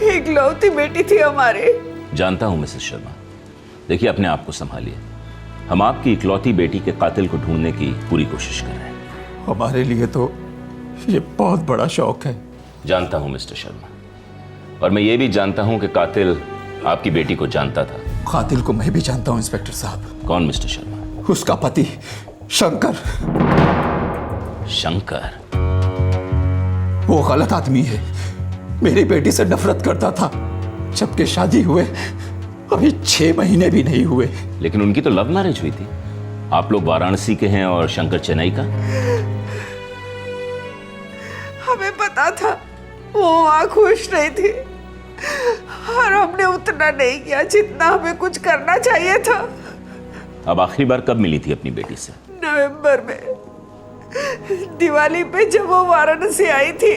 इकलौती बेटी थी हमारे। जानता हूं मिसेस शर्मा, देखिए अपने आप को संभालिए। हम आपकी इकलौती बेटी के कातिल को ढूंढने की पूरी कोशिश कर रहे हैं। हमारे लिए तो ये बहुत बड़ा शौक है। जानता हूं मिस्टर शर्मा, और मैं ये भी जानता हूं कि कातिल आपकी बेटी को जानता था। कातिल को मैं भी जानता हूं इंस्पेक्टर साहब। कौन मिस्टर शर्मा? उसका पति शंकर। शंकर? वो गलत आदमी है, मेरी बेटी से नफरत करता था। जबकि शादी हुए अभी 6 महीने भी नहीं हुए। लेकिन उनकी तो लव मैरिज हुई थी। आप लोग वाराणसी के हैं और शंकर चेन्नई का। हमें पता था वो वहाँ खुश नहीं थी और हमने उतना नहीं किया जितना हमें कुछ करना चाहिए था। अब आखिरी बार कब मिली थी अपनी बेटी से? नवंबर में, दिवाली पे जब वो वाराणसी आई थी।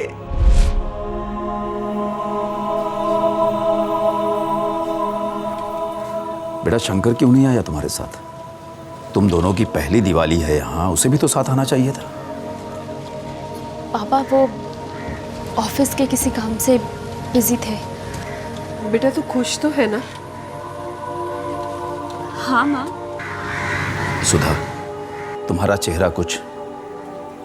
बेटा शंकर क्यों नहीं आया तुम्हारे साथ? तुम दोनों की पहली दिवाली है यहाँ, उसे भी तो साथ आना चाहिए था। पापा वो ऑफिस के किसी काम से बिजी थे। बेटा तू खुश तो है ना? हाँ माँ। सुधा, तुम्हारा चेहरा कुछ,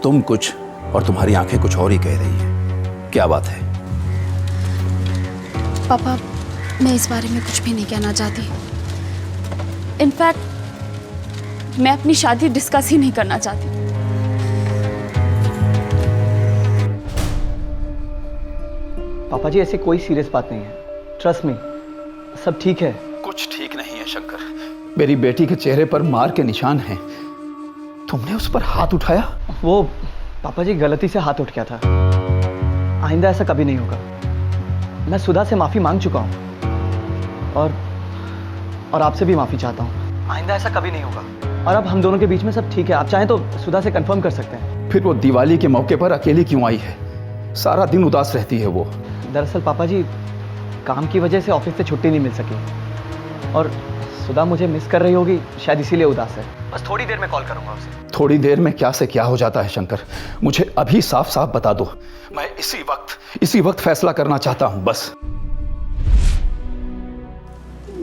तुम कुछ और तुम्हारी आंखें कुछ और ही कह रही है। क्या बात है? पापा मैं इस बारे में कुछ भी नहीं कहना चाहती। इनफैक्ट मैं अपनी शादी डिस्कस ही नहीं करना चाहती। पापा जी ऐसी कोई सीरियस बात नहीं है, ट्रस्ट मी, सब ठीक है। कुछ ठीक नहीं है शंकर। मेरी बेटी के चेहरे पर मार के निशान हैं। तुमने उस पर हाथ उठाया? वो पापा जी गलती से हाथ उठ गया था, आइंदा ऐसा कभी नहीं होगा। मैं सुधा से माफ़ी मांग चुका हूँ और आपसे भी माफ़ी चाहता हूँ। आइंदा ऐसा कभी नहीं होगा और अब हम दोनों के बीच में सब ठीक है। आप चाहें तो सुधा से कंफर्म कर सकते हैं। फिर वो दिवाली के मौके पर अकेली क्यों आई है? सारा दिन उदास रहती है वो। दरअसल पापा जी काम की वजह से ऑफिस से छुट्टी नहीं मिल सकी और सुधा मुझे मिस कर रही होगी, शायद इसीलिए उदास है। बस थोड़ी देर में कॉल करूंगा उसे। थोड़ी देर में क्या से क्या हो जाता है शंकर, मुझे अभी साफ साफ बता दो। मैं इसी वक्त फैसला करना चाहता हूं बस।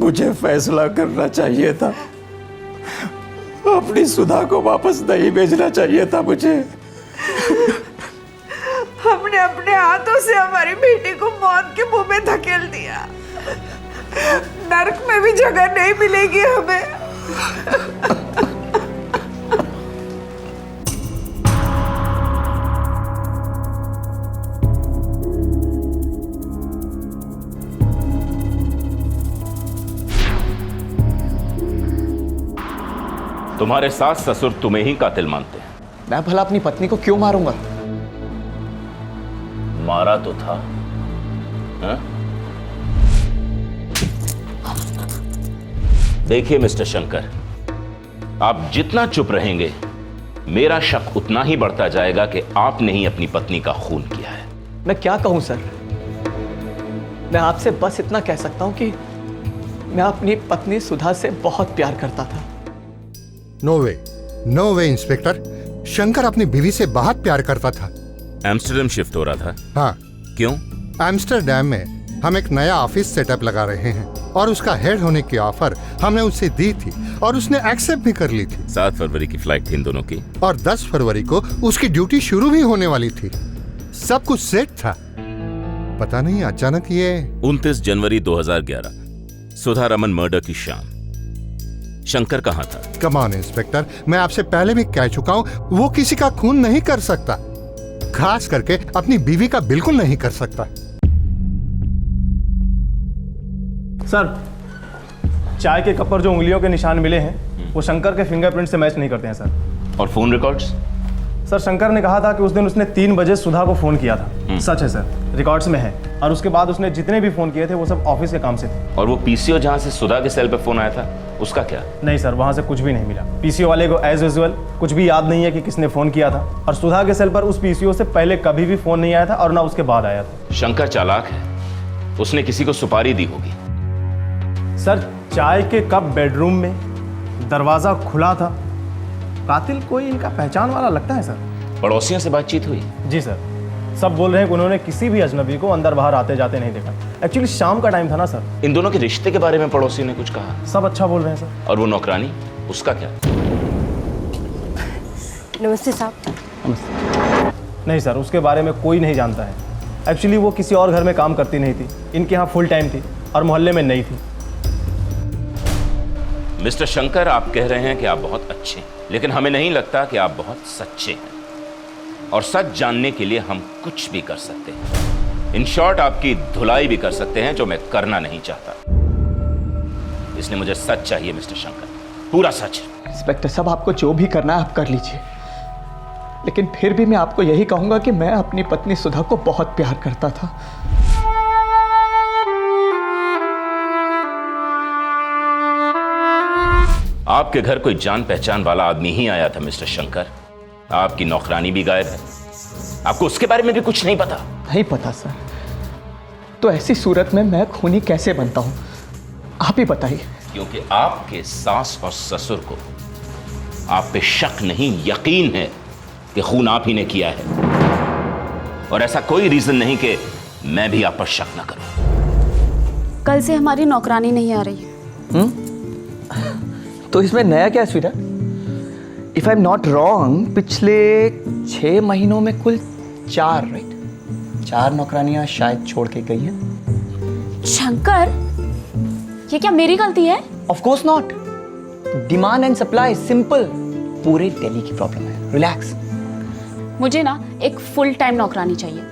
मुझे फैसला करना चाहिए था, अपनी सुधा को वापस नहीं भेजना चाहिए था मुझे। हमने अपने हाथों से हमारी बेटी को मौत के मुंह में धकेल दिया। नरक में भी जगह नहीं मिलेगी हमें। तुम्हारे सास ससुर तुम्हें ही कातिल मानते हैं। मैं भला अपनी पत्नी को क्यों मारूंगा? मारा तो था, हा? देखिए मिस्टर शंकर, आप जितना चुप रहेंगे मेरा शक उतना ही बढ़ता जाएगा कि आपने ही अपनी पत्नी का खून किया है। मैं क्या कहूं सर? मैं आपसे बस इतना कह सकता हूं कि मैं अपनी पत्नी सुधा से बहुत प्यार करता था। नो वे इंस्पेक्टर, शंकर अपनी बीवी से बहुत प्यार करता था। एम्स्टर्डम शिफ्ट हो रहा था? हाँ। क्यों? एम्स्टर्डम में हम एक नया ऑफिस सेटअप लगा रहे हैं और उसका हेड होने की ऑफर हमने उसे दी थी और उसने एक्सेप्ट भी कर ली थी। 7 फरवरी की फ्लाइट थी इन दोनों की और 10 फरवरी को उसकी ड्यूटी शुरू भी होने वाली थी। सब कुछ सेट था। पता नहीं अचानक ये 29 जनवरी 2011 सुधा रमन मर्डर की शाम। शंकर कहाँ था? कम ऑन इंस्पेक्टर, मैं आपसे पहले भी कह चुका हूँ, वो किसी का खून नहीं कर सकता, खास करके अपनी बीवी का बिल्कुल नहीं कर सकता। सर, चाय के कप पर जो उंगलियों के निशान मिले हैं वो शंकर के फिंगरप्रिंट से मैच नहीं करते हैं सर। और फोन रिकॉर्ड्स? सर, शंकर ने कहा था कि उस दिन उसने 3 बजे सुधा को फोन किया था। सच है सर, रिकॉर्ड्स में है। और उसके बाद उसने जितने भी फोन किए थे वो सब ऑफिस के काम से थे। और वो पीसीओ जहां से सुधा के सेल पे फोन आया था उसका क्या? नहीं सर, वहां से कुछ भी नहीं मिला। पीसीओ वाले को एज यूजुअल कुछ भी याद नहीं है कि किसने फोन किया था। और सुधा के सेल पर उस पीसीओ से पहले कभी भी फोन नहीं आया था और ना उसके बाद आया था। शंकर चालाक है, उसने किसी को सुपारी दी होगी। सर, चाय के कप बेडरूम में, दरवाजा खुला था। कातिल कोई इनका पहचान वाला लगता है सर। पड़ोसियों से बातचीत हुई? जी सर, सब बोल रहे हैं कि उन्होंने किसी भी अजनबी को अंदर बाहर आते जाते नहीं देखा। एक्चुअली शाम का टाइम था ना सर। इन दोनों के रिश्ते के बारे में पड़ोसी ने कुछ कहा? सब अच्छा बोल रहे हैं सर। और वो नौकरानी, उसका क्या? नमस्ते साहब। नमस्ते। नहीं सर, उसके बारे में कोई नहीं जानता है। एक्चुअली वो किसी और घर में काम करती नहीं थी, इनके यहाँ फुल टाइम थी और मोहल्ले में नई थी। मिस्टर शंकर, आप कह रहे हैं कि आप बहुत अच्छे हैं, लेकिन हमें नहीं लगता कि आप बहुत सच्चे हैं। और सच जानने के लिए हम कुछ भी कर सकते हैं। इन शॉर्ट, आपकी धुलाई भी कर सकते हैं, जो मैं करना नहीं चाहता। इसलिए मुझे सच चाहिए मिस्टर शंकर, पूरा सच। इंस्पेक्टर साहब, आपको जो भी करना है आप कर लीजिए, लेकिन फिर भी मैं आपको यही कहूंगा कि मैं अपनी पत्नी सुधा को बहुत प्यार करता था। आपके घर कोई जान पहचान वाला आदमी ही आया था मिस्टर शंकर। आपकी नौकरानी भी गायब है, आपको उसके बारे में भी कुछ नहीं पता? नहीं पता सर। तो ऐसी सूरत में मैं खूनी कैसे बनता हूं, आप ही बताइए। क्योंकि आपके सास और ससुर को आप पे शक नहीं, यकीन है कि खून आप ही ने किया है। और ऐसा कोई रीजन नहीं कि मैं भी आप पर शक न करूं। कल से हमारी नौकरानी नहीं आ रही है। तो इसमें नया क्या है Sweta? If I am not wrong, पिछले 6 महीनों में कुल 4 नौकरानियां शायद छोड़ के गई हैं। शंकर, ये क्या मेरी गलती है? Of course not. Demand and supply, simple. पूरे दिल्ली की प्रॉब्लम है, रिलैक्स। मुझे ना एक फुल टाइम नौकरानी चाहिए।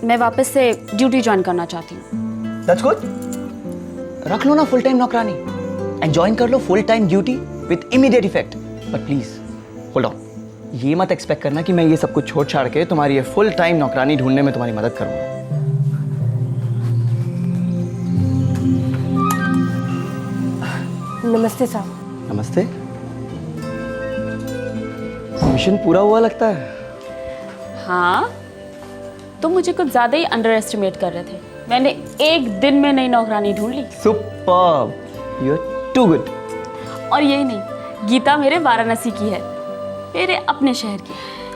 मैं वापस से ड्यूटी ज्वाइन करना चाहती हूँ। That's good. रख लो ना फुल टाइम नौकरानी एंड ज्वाइन कर लो full time duty with immediate effect. But please hold on, ये मत एक्सपेक्ट करना कि मैं ये सब कुछ छोड़ छाड़ के तुम्हारी ये फुल टाइम नौकरानी ढूंढने में तुम्हारी मदद करूंगा। नमस्ते साहब। नमस्ते। मिशन पूरा हुआ लगता है। हाँ, तुम मुझे कुछ ज्यादा ही अंडर एस्टिमेट कर रहे थे। मैंने एक दिन में नई नौकरानी ढूंढ ली। Superb, you are too good. और यही नहीं, गीता मेरे वाराणसी की है, मेरे अपने शहर की,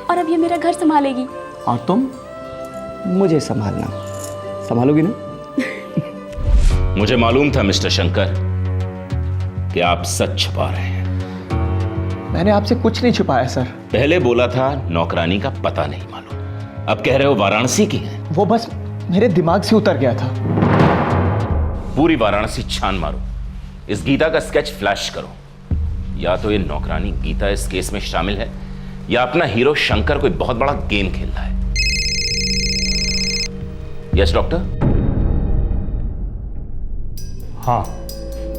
और अब ये मेरा घर संभालेगी। और तुम मुझे संभालना, संभालोगी ना? मुझे मालूम था मिस्टर शंकर कि आप सच छुपा रहे हैं। मैंने आपसे कुछ नहीं छुपाया सर। पहले बोला था नौकरानी का पता नहीं मालूम, अब कह रहे हो वाराणसी की है। वो बस मेरे दिमाग से उतर गया था। पूरी वाराणसी छान मारो, इस गीता का स्केच फ्लैश करो। या तो ये नौकरानी गीता इस केस में शामिल है, या अपना हीरो शंकर कोई बहुत बड़ा गेम खेल रहा है। Yes doctor? हाँ,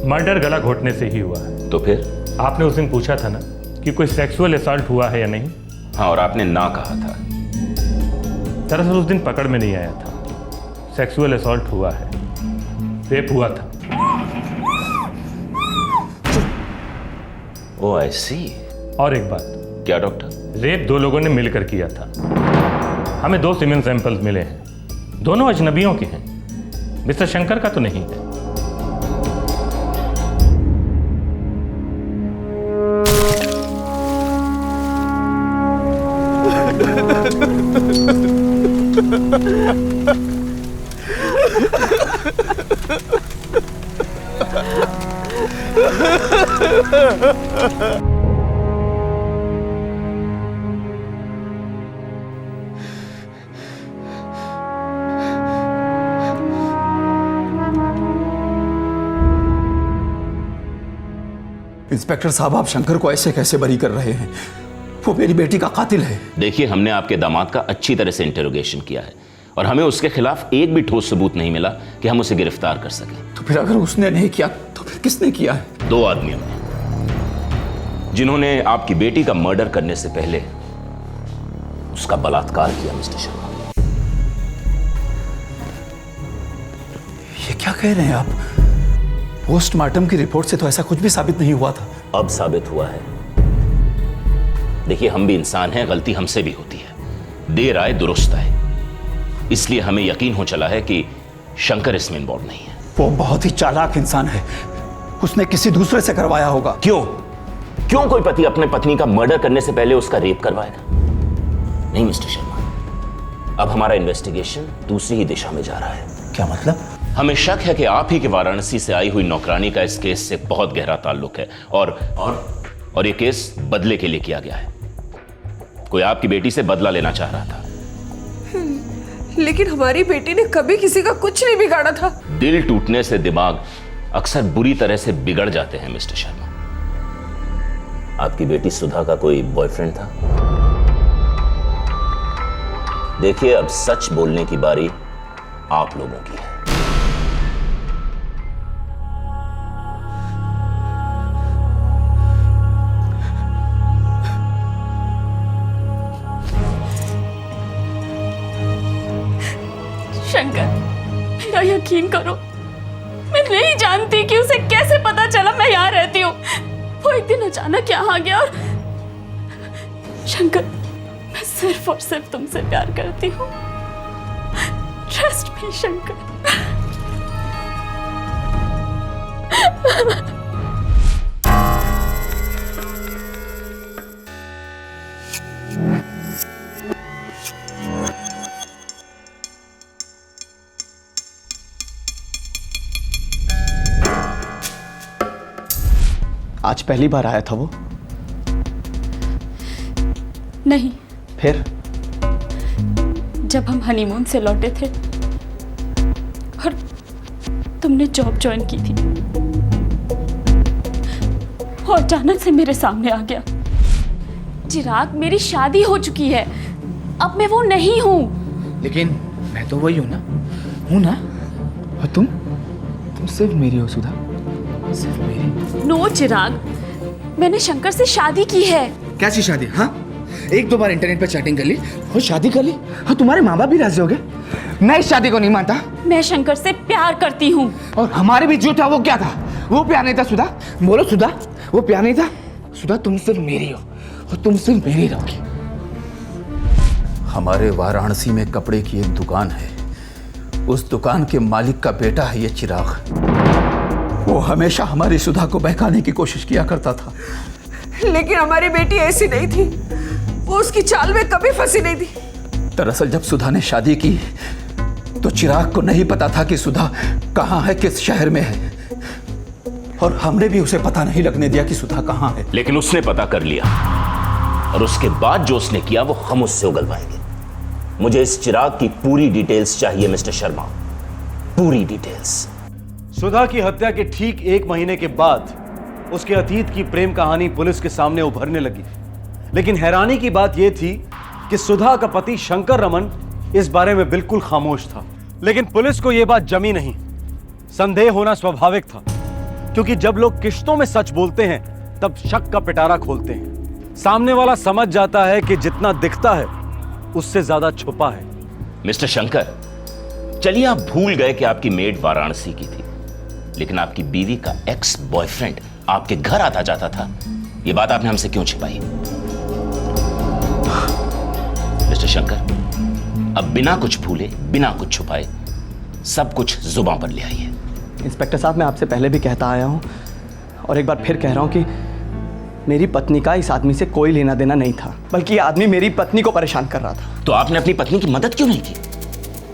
मर्डर गला घोटने से ही हुआ है। तो फिर आपने उस दिन पूछा था ना कि कोई सेक्सुअल असॉल्ट हुआ है या नहीं? हाँ, और आपने ना कहा था। दरअसल उस दिन पकड़ में नहीं आया था। सेक्सुअल असॉल्ट हुआ है, रेप हुआ था। ओह, आई सी। और एक बात। क्या डॉक्टर? रेप 2 लोगों ने मिलकर किया था। हमें 2 सीमेन सैंपल्स मिले हैं, दोनों अजनबियों के हैं। मिस्टर शंकर का तो नहीं है। इंस्पेक्टर साहब, आप शंकर को ऐसे कैसे बरी कर रहे हैं? वो मेरी बेटी का कातिल है। देखिए, हमने आपके दामाद का अच्छी तरह से इंटेरोगेशन किया है और हमें उसके खिलाफ एक भी ठोस सबूत नहीं मिला कि हम उसे गिरफ्तार कर सकें। तो फिर अगर उसने नहीं किया तो फिर किसने किया है? 2 आदमियों ने, जिन्होंने आपकी बेटी का मर्डर करने से पहले उसका बलात्कार किया। मिस्टर शर्मा, ये क्या कह रहे हैं आप? पोस्टमार्टम की रिपोर्ट से तो ऐसा कुछ भी साबित नहीं हुआ था। अब साबित हुआ है। देखिए, हम भी इंसान हैं, गलती हमसे भी होती है। देर आए दुरुस्त आए, इसलिए हमें यकीन हो चला है कि शंकर इसमें इन्वॉल्व नहीं है। वो बहुत ही चालाक इंसान है, उसने किसी दूसरे से करवाया होगा। क्यों कोई पति अपने पत्नी का मर्डर करने से पहले उसका रेप करवाएगा? नहीं मिस्टर शर्मा, अब हमारा इन्वेस्टिगेशन दूसरी ही दिशा में जा रहा है। क्या मतलब? हमें शक है कि आप ही के वाराणसी से आई हुई नौकरानी का इस केस से बहुत गहरा ताल्लुक है और ये केस बदले के लिए किया गया है। कोई आपकी बेटी से बदला लेना चाह रहा था। लेकिन हमारी बेटी ने कभी किसी का कुछ नहीं बिगाड़ा था। दिल टूटने से दिमाग अक्सर बुरी तरह से बिगड़ जाते हैं मिस्टर शर्मा। आपकी बेटी सुधा का कोई बॉयफ्रेंड था? देखिए, अब सच बोलने की बारी आप लोगों की है। शंकर, मेरा यकीन करो, मैं नहीं जानती कि उसे कैसे पता चला मैं यहाँ रहती हूँ। वो एक दिन अचानक यहाँ आ गया और शंकर, मैं सिर्फ और सिर्फ तुमसे प्यार करती हूँ। Trust me Shankar. आज पहली बार आया था वो? नहीं, फिर? जब हम हनीमून से लौटे थे और तुमने जॉब ज्वाइन की थी और अचानक से मेरे सामने आ गया। चिराग, मेरी शादी हो चुकी है, अब मैं वो नहीं हूं। लेकिन मैं तो वही हूं ना? और तुम सिर्फ मेरी हो सुधा, सिर्फ मेरी। नो चिराग, मैंने शंकर से शादी की है। कैसी शादी? हाँ, 1-2 बार इंटरनेट पे चैटिंग कर ली और शादी कर ली। हाँ, तुम्हारे माँ बाप भी राजी हो गए। मैं इस शादी को नहीं मानता। मैं शंकर से प्यार करती हूँ। और हमारे बीच जो था वो क्या था? वो प्यार नहीं था सुधा। बोलो सुधा, वो प्यार नहीं था। सुधा, तुम सिर्फ मेरी हो और तुम सिर्फ मेरी रहोगी। हमारे वाराणसी में कपड़े की एक दुकान है, उस दुकान के मालिक का बेटा है ये चिराग। वो हमेशा हमारी सुधा को बहकाने की कोशिश किया करता था। लेकिन हमारी बेटी ऐसी नहीं थी, वो उसकी चाल में कभी फंसी नहीं थी। दरअसल जब सुधा ने शादी की तो चिराग को नहीं पता था कि सुधा कहाँ है, किस शहर में है, और हमने भी उसे पता नहीं लगने दिया कि सुधा कहाँ है। लेकिन उसने पता कर लिया और उसके बाद जो उसने किया वो हम उससे उगलवाएंगे। मुझे इस चिराग की पूरी डिटेल्स चाहिए मिस्टर शर्मा, पूरी डिटेल्स। सुधा की हत्या के ठीक 1 महीने के बाद उसके अतीत की प्रेम कहानी पुलिस के सामने उभरने लगी। लेकिन हैरानी की बात यह थी कि सुधा का पति शंकर रमन इस बारे में बिल्कुल खामोश था। लेकिन पुलिस को यह बात जमी नहीं। संदेह होना स्वाभाविक था, क्योंकि जब लोग किश्तों में सच बोलते हैं तब शक का पिटारा खोलते हैं। सामने वाला समझ जाता है कि जितना दिखता है उससे ज्यादा छुपा है। मिस्टर शंकर, चलिए आप भूल गए कि आपकी मेड वाराणसी की थी, लेकिन आपकी बीवी का एक्स बॉयफ्रेंड आपके घर आता जाता था। यह बात आपने हमसे क्यों छिपाई? मिस्टर शंकर, अब बिना कुछ भूले, बिना कुछ छुपाए, सब कुछ जुबान पर ले आइए। इंस्पेक्टर साहब, मैं आपसे पहले भी कहता आया हूं और एक बार फिर कह रहा हूं कि मेरी पत्नी का इस आदमी से कोई लेना देना नहीं था, बल्कि ये आदमी मेरी पत्नी को परेशान कर रहा था। तो आपने अपनी पत्नी की मदद क्यों नहीं की?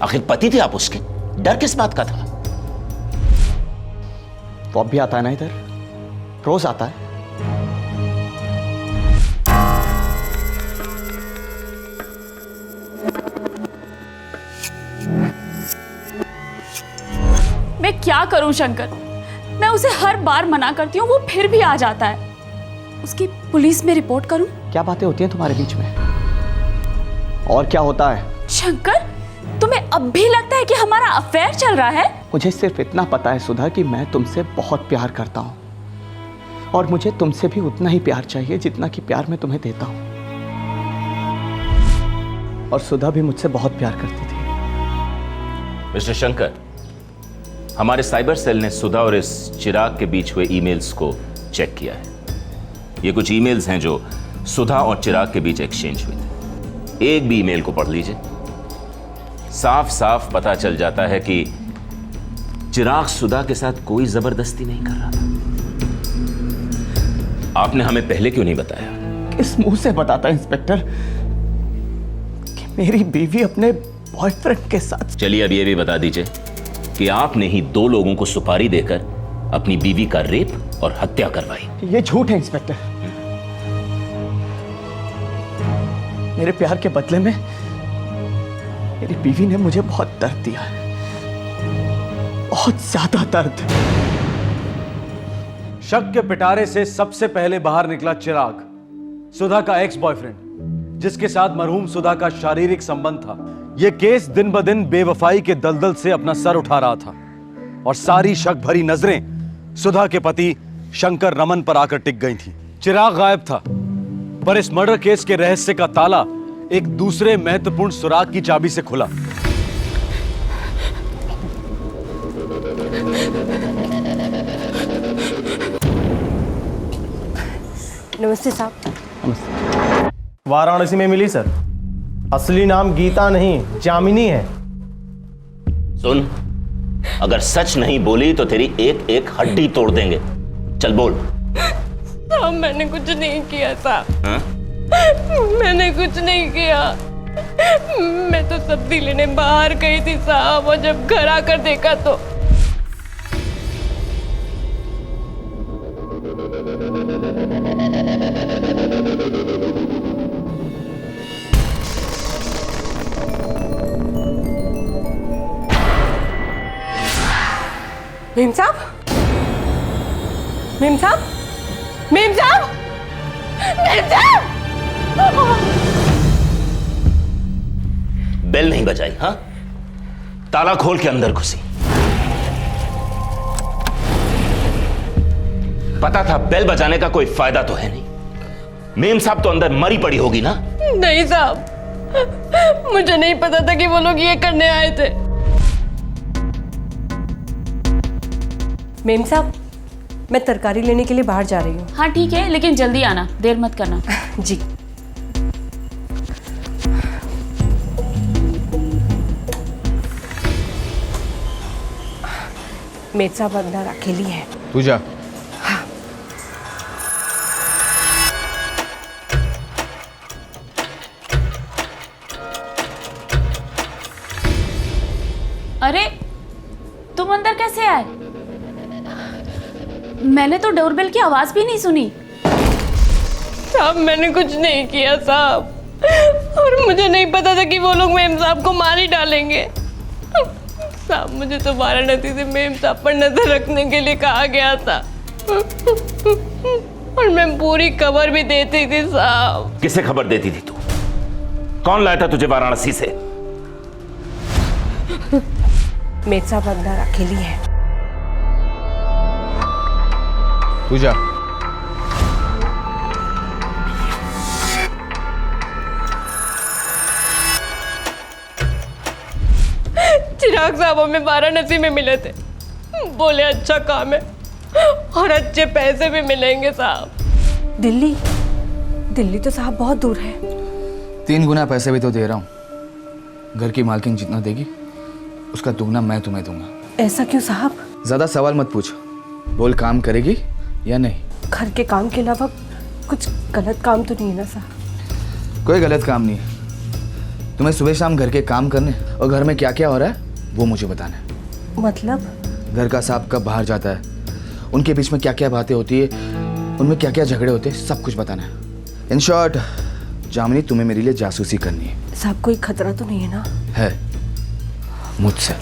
आखिर पति थे आप उसके, डर किस बात का था? वो अब भी आता है ना इधर, रोज आता है। मैं क्या करूं शंकर, मैं उसे हर बार मना करती हूँ, वो फिर भी आ जाता है। उसकी पुलिस में रिपोर्ट करूं? क्या बातें होती हैं तुम्हारे बीच में? और क्या होता है? शंकर, तुम्हें अब भी लगता है कि हमारा अफेयर चल रहा है? मुझे सिर्फ इतना पता है सुधा कि मैं तुमसे बहुत प्यार करता हूं, और मुझे तुमसे भी उतना ही प्यार चाहिए जितना कि प्यार मैं तुम्हें देता हूं। और सुधा भी मुझसे बहुत प्यार करती थी। मिस्टर शंकर, हमारे साइबर सेल ने सुधा और इस चिराग के बीच हुए ईमेल्स को चेक किया है। ये कुछ ईमेल्स हैं जो सुधा और चिराग के बीच एक्सचेंज हुए थे। एक भी ईमेल को पढ़ लीजिए, साफ साफ पता चल जाता है कि चिराग सुधा के साथ कोई जबरदस्ती नहीं कर रहा था। आपने हमें पहले क्यों नहीं बताया? किस मुंह से बताता इंस्पेक्टर कि मेरी बीवी अपने बॉयफ्रेंड के साथ? चलिए अब ये भी बता दीजिए कि आपने ही 2 लोगों को सुपारी देकर अपनी बीवी का रेप और हत्या करवाई। ये झूठ है इंस्पेक्टर। मेरे प्यार के बदले में मेरी बीवी ने मुझे बहुत दर्द दिया है, बहुत ज्यादा दर्द। शक के पिटारे से सबसे पहले बाहर निकला चिराग, सुधा का एक्स बॉयफ्रेंड, जिसके साथ मरहूम सुधा का शारीरिक संबंध था। यह केस दिन ब दिन बेवफाई के दलदल से अपना सर उठा रहा था और सारी शक भरी नजरें सुधा के पति शंकर रमन पर आकर टिक गई थीं। चिराग गायब था, पर इस मर्डर केस के रहस्य का ताला एक दूसरे महत्वपूर्ण सुराग की चाबी से खुला। नमस्ते साहब। वाराणसी में मिली सर। असली नाम गीता नहीं, जामिनी है। सुन, अगर सच नहीं बोली तो तेरी एक एक हड्डी तोड़ देंगे। चल बोल। साहब मैंने कुछ नहीं किया साहब। हाँ? मैंने कुछ नहीं किया। मैं तो सब्जी लेने बाहर गई थी साहब, और जब घर आकर देखा तो मेम साहब, मेम साहब, मेम साहब, मेम साहब! बेल नहीं बजाई? हाँ, ताला खोल के अंदर घुसी। पता था बेल बजाने का कोई फायदा तो है नहीं। मेम साहब तो अंदर मरी पड़ी होगी ना? नहीं साहब, मुझे नहीं पता था कि वो लोग ये करने आए थे। मेम साहब, मैं तरकारी लेने के लिए बाहर जा रही हूँ। हाँ ठीक है, लेकिन जल्दी आना, देर मत करना। जी। मेम साहब अंदर अकेली है। तू जा। अरे तुम अंदर कैसे आए? मैंने तो डोरबेल की आवाज भी नहीं सुनी। साहब मैंने कुछ नहीं किया साहब, और मुझे नहीं पता था कि वो लोग मेम साहब को मार ही डालेंगे। साहब मुझे तो वाराणसी से मेम साहब पर नजर रखने के लिए कहा गया था, और मैं पूरी खबर भी देती थी साहब। किसे खबर देती थी तू? कौन लाया था तुझे वाराणसी से? मेम साहब अंदर अकेली है। तू जा। चिराग साहब हमें वाराणसी में मिले थे, बोले अच्छा काम है और अच्छे पैसे भी मिलेंगे साहब। दिल्ली? दिल्ली तो साहब बहुत दूर है। 3 गुना पैसे भी तो दे रहा हूँ। घर की मालकिन जितना देगी उसका दुगना मैं तुम्हें दूंगा। ऐसा क्यों साहब? ज्यादा सवाल मत पूछ, बोल काम करेगी या नहीं? घर के काम के अलावा कुछ गलत काम तो नहीं है ना साहब? कोई गलत काम नहीं है। तुम्हें सुबह शाम घर के काम करने और घर में क्या क्या हो रहा है वो मुझे बताना है। मतलब? घर का सांप कब बाहर जाता है, उनके बीच में क्या क्या बातें होती है, उनमें क्या क्या झगड़े होते हैं, सब कुछ बताना है। इन शॉर्ट जामिनी, तुम्हें मेरे लिए जासूसी करनी है। साहब कोई खतरा तो नहीं है ना? है, मुझसे।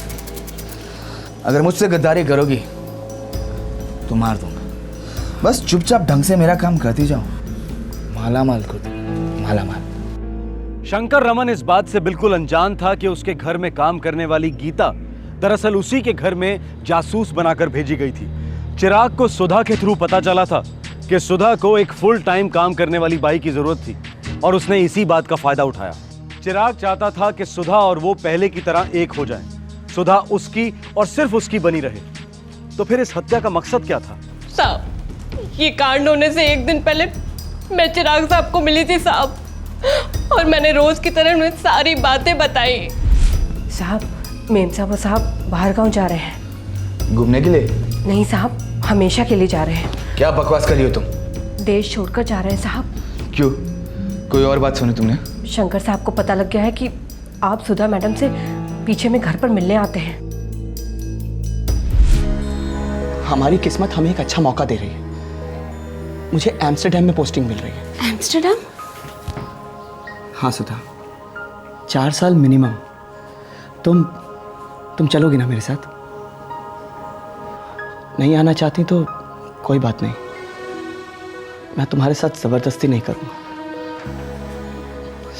अगर मुझसे गद्दारी करोगी तो मार दूंगा। बस चुपचाप ढंग से मेरा काम करती जाओ। माला माल खुद, माला माल। शंकर रमन इस बात से बिल्कुल अनजान था कि उसके घर में काम करने वाली गीता दरअसल उसी के घर में जासूस बनाकर भेजी गई थी। चिराग को सुधा के थ्रू पता चला था कि सुधा को एक फुल टाइम काम करने वाली बाई की जरूरत थी और उसने इसी बात का फायदा उठाया। चिराग चाहता था कि सुधा और वो पहले की तरह एक हो जाएं। सुधा उसकी और सिर्फ उसकी बनी रहे। तो फिर इस हत्या का मकसद क्या था? साहब, ये कांड होने से एक दिन पहले मैं चिराग साहब को मिली थी साहब, और मैंने रोज की तरह उन्हें सारी बातें बताई। साहब, मेम साहब और साहब बाहर गांव जा रहे हैं। घूमने के लिए? नहीं साहब, हमेशा के लिए जा रहे हैं। क्या बकवास कर रही हो तुम? देश छोड़कर जा रहे हैं साहब। क्यों, कोई और बात सुनी तुमने? शंकर साहब को पता लग गया है कि आप सुधा मैडम से पीछे में घर पर मिलने आते हैं। हमारी किस्मत हमें एक अच्छा मौका दे रही है। मुझे एम्स्टर्डम में पोस्टिंग मिल रही है। एम्स्टर्डम? हाँ सुधा, 4 साल मिनिमम। तुम चलोगी ना मेरे साथ? नहीं आना चाहती तो कोई बात नहीं, मैं तुम्हारे साथ जबरदस्ती नहीं करूंगा।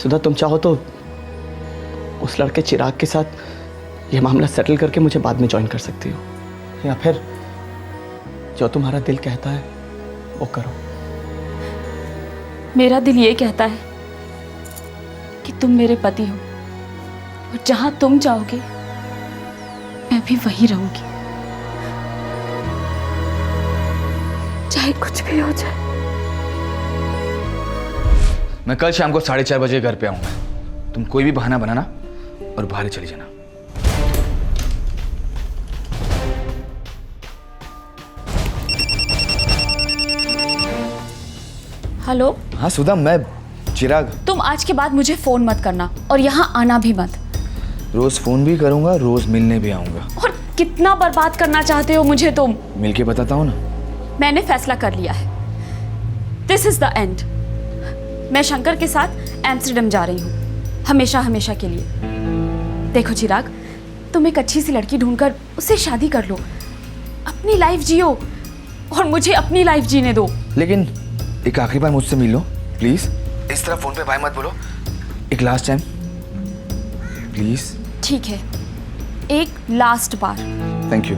सुधा, तुम चाहो तो उस लड़के चिराग के साथ यह मामला सेटल करके मुझे बाद में ज्वाइन कर सकती हो, या फिर जो तुम्हारा दिल कहता है वो करो। मेरा दिल ये कहता है कि तुम मेरे पति हो और जहां तुम जाओगे मैं भी वहीं रहूंगी, चाहे कुछ भी हो जाए। मैं कल शाम को 4:30 बजे घर पे आऊंगा। तुम कोई भी बहाना बनाना और बाहर चली जाना। हेलो? हाँ सुधा, मैं चिराग। तुम आज के बाद मुझे फोन मत करना और यहाँ आना भी मत। रोज फोन भी करूंगा, रोज मिलने भी आऊंगा। और कितना बर्बाद करना चाहते हो मुझे तुम? मिलके बताता हूँ ना। मैंने फैसला कर लिया है। This is the end. मैं शंकर के साथ एम्स्टर्डम जा रही हूँ, हमेशा हमेशा के लिए। देखो चिराग, तुम एक अच्छी सी लड़की ढूंढकर उससे शादी कर लो, अपनी लाइफ जियो और मुझे अपनी लाइफ जीने दो। लेकिन एक आखिरी बार मुझसे मिल लो प्लीज। इस तरह फोन पे बाय मत बोलो। एक लास्ट टाइम प्लीज। ठीक है, एक लास्ट बार। Thank you.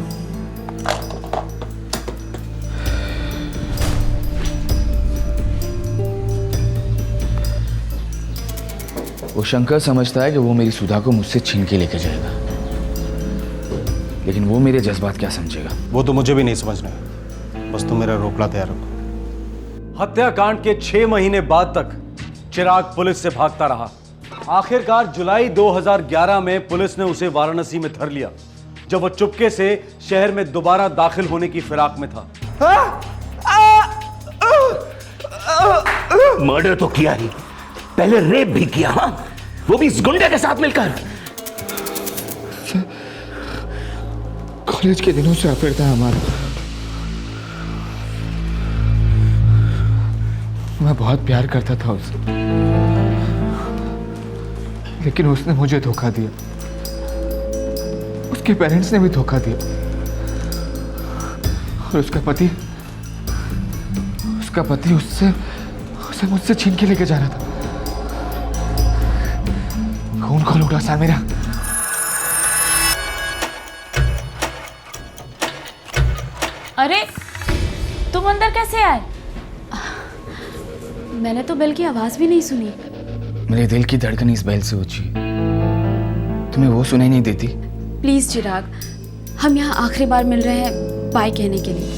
वो शंकर समझता है कि वो मेरी सुधा को मुझसे छीन के लेकर जाएगा, लेकिन वो मेरे जज्बात क्या समझेगा? वो तो मुझे भी नहीं समझना, बस तुम मेरा रोकड़ा तैयार रखो। हत्याकांड के 6 महीने बाद तक चिराग पुलिस से भागता रहा। आखिरकार जुलाई 2011 में पुलिस ने उसे वाराणसी में धर लिया, जब वो चुपके से शहर में दोबारा दाखिल होने की फिराक में था। मर्डर तो किया ही, पहले रेप भी किया। हाँ, वो भी इस गुंडे के साथ मिलकर। कॉलेज के दिनों से अफेयर था हमारा। मैं बहुत प्यार करता था उससे, लेकिन उसने मुझे धोखा दिया। उसके पेरेंट्स ने भी धोखा दिया, और उसका पति उसे मुझसे छीन के लेके जा रहा था। खून खोल उठा सा मेरा। अरे तुम अंदर कैसे आए? मैंने तो बेल की आवाज भी नहीं सुनी। मेरे दिल की धड़कन इस बैल से ऊंची, तुम्हें वो सुनाई नहीं देती प्लीज चिराग, हम यहाँ आखिरी बार मिल रहे हैं बाय कहने के लिए।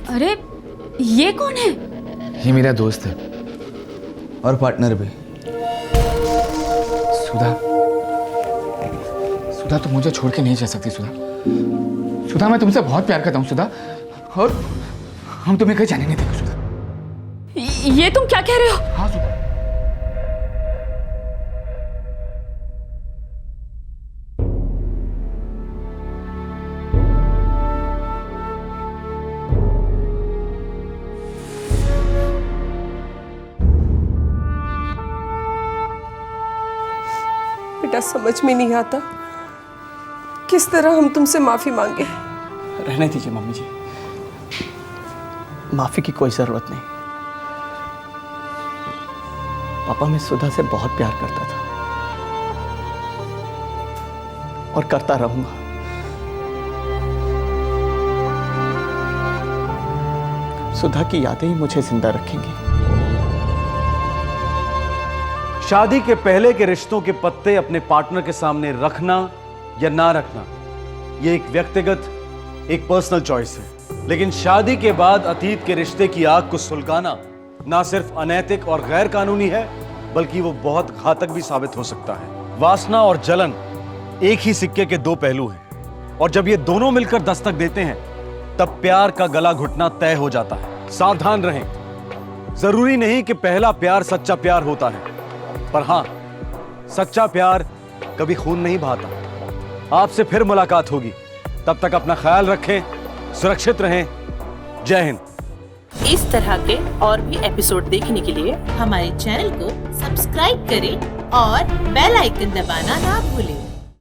अरे ये कौन है? ये मेरा दोस्त है और पार्टनर भी। सुधा, सुधा तुम मुझे छोड़ के नहीं जा सकती सुधा। सुधा मैं तुमसे बहुत प्यार करता हूँ सुधा, और हम तुम्हें कहीं जाने नहीं देंगे सुधा। ये तुम क्या कह रहे हो? हाँ सुधा। बेटा समझ में नहीं आता किस तरह हम तुमसे माफी मांगे। रहने दीजिए मम्मी जी, माफी की कोई जरूरत नहीं। पापा मैं सुधा से बहुत प्यार करता था और करता रहूंगा। सुधा की यादें ही मुझे जिंदा रखेंगी। शादी के पहले के रिश्तों के पत्ते अपने पार्टनर के सामने रखना या ना रखना, यह एक व्यक्तिगत, एक पर्सनल चॉइस है। लेकिन शादी के बाद अतीत के रिश्ते की आग को सुलगाना ना सिर्फ अनैतिक और गैर कानूनी है, बल्कि वो बहुत घातक भी साबित हो सकता है। वासना और जलन एक ही सिक्के के दो पहलू हैं, और जब ये दोनों मिलकर दस्तक देते हैं तब प्यार का गला घुटना तय हो जाता है। सावधान रहें, जरूरी नहीं कि पहला प्यार सच्चा प्यार होता है, पर हां, सच्चा प्यार कभी खून नहीं बहाता। आपसे फिर मुलाकात होगी, तब तक अपना ख्याल रखें, सुरक्षित रहें। जय हिंद। इस तरह के और भी एपिसोड देखने के लिए हमारे चैनल को सब्सक्राइब करें और बेल आइकन दबाना ना भूलें।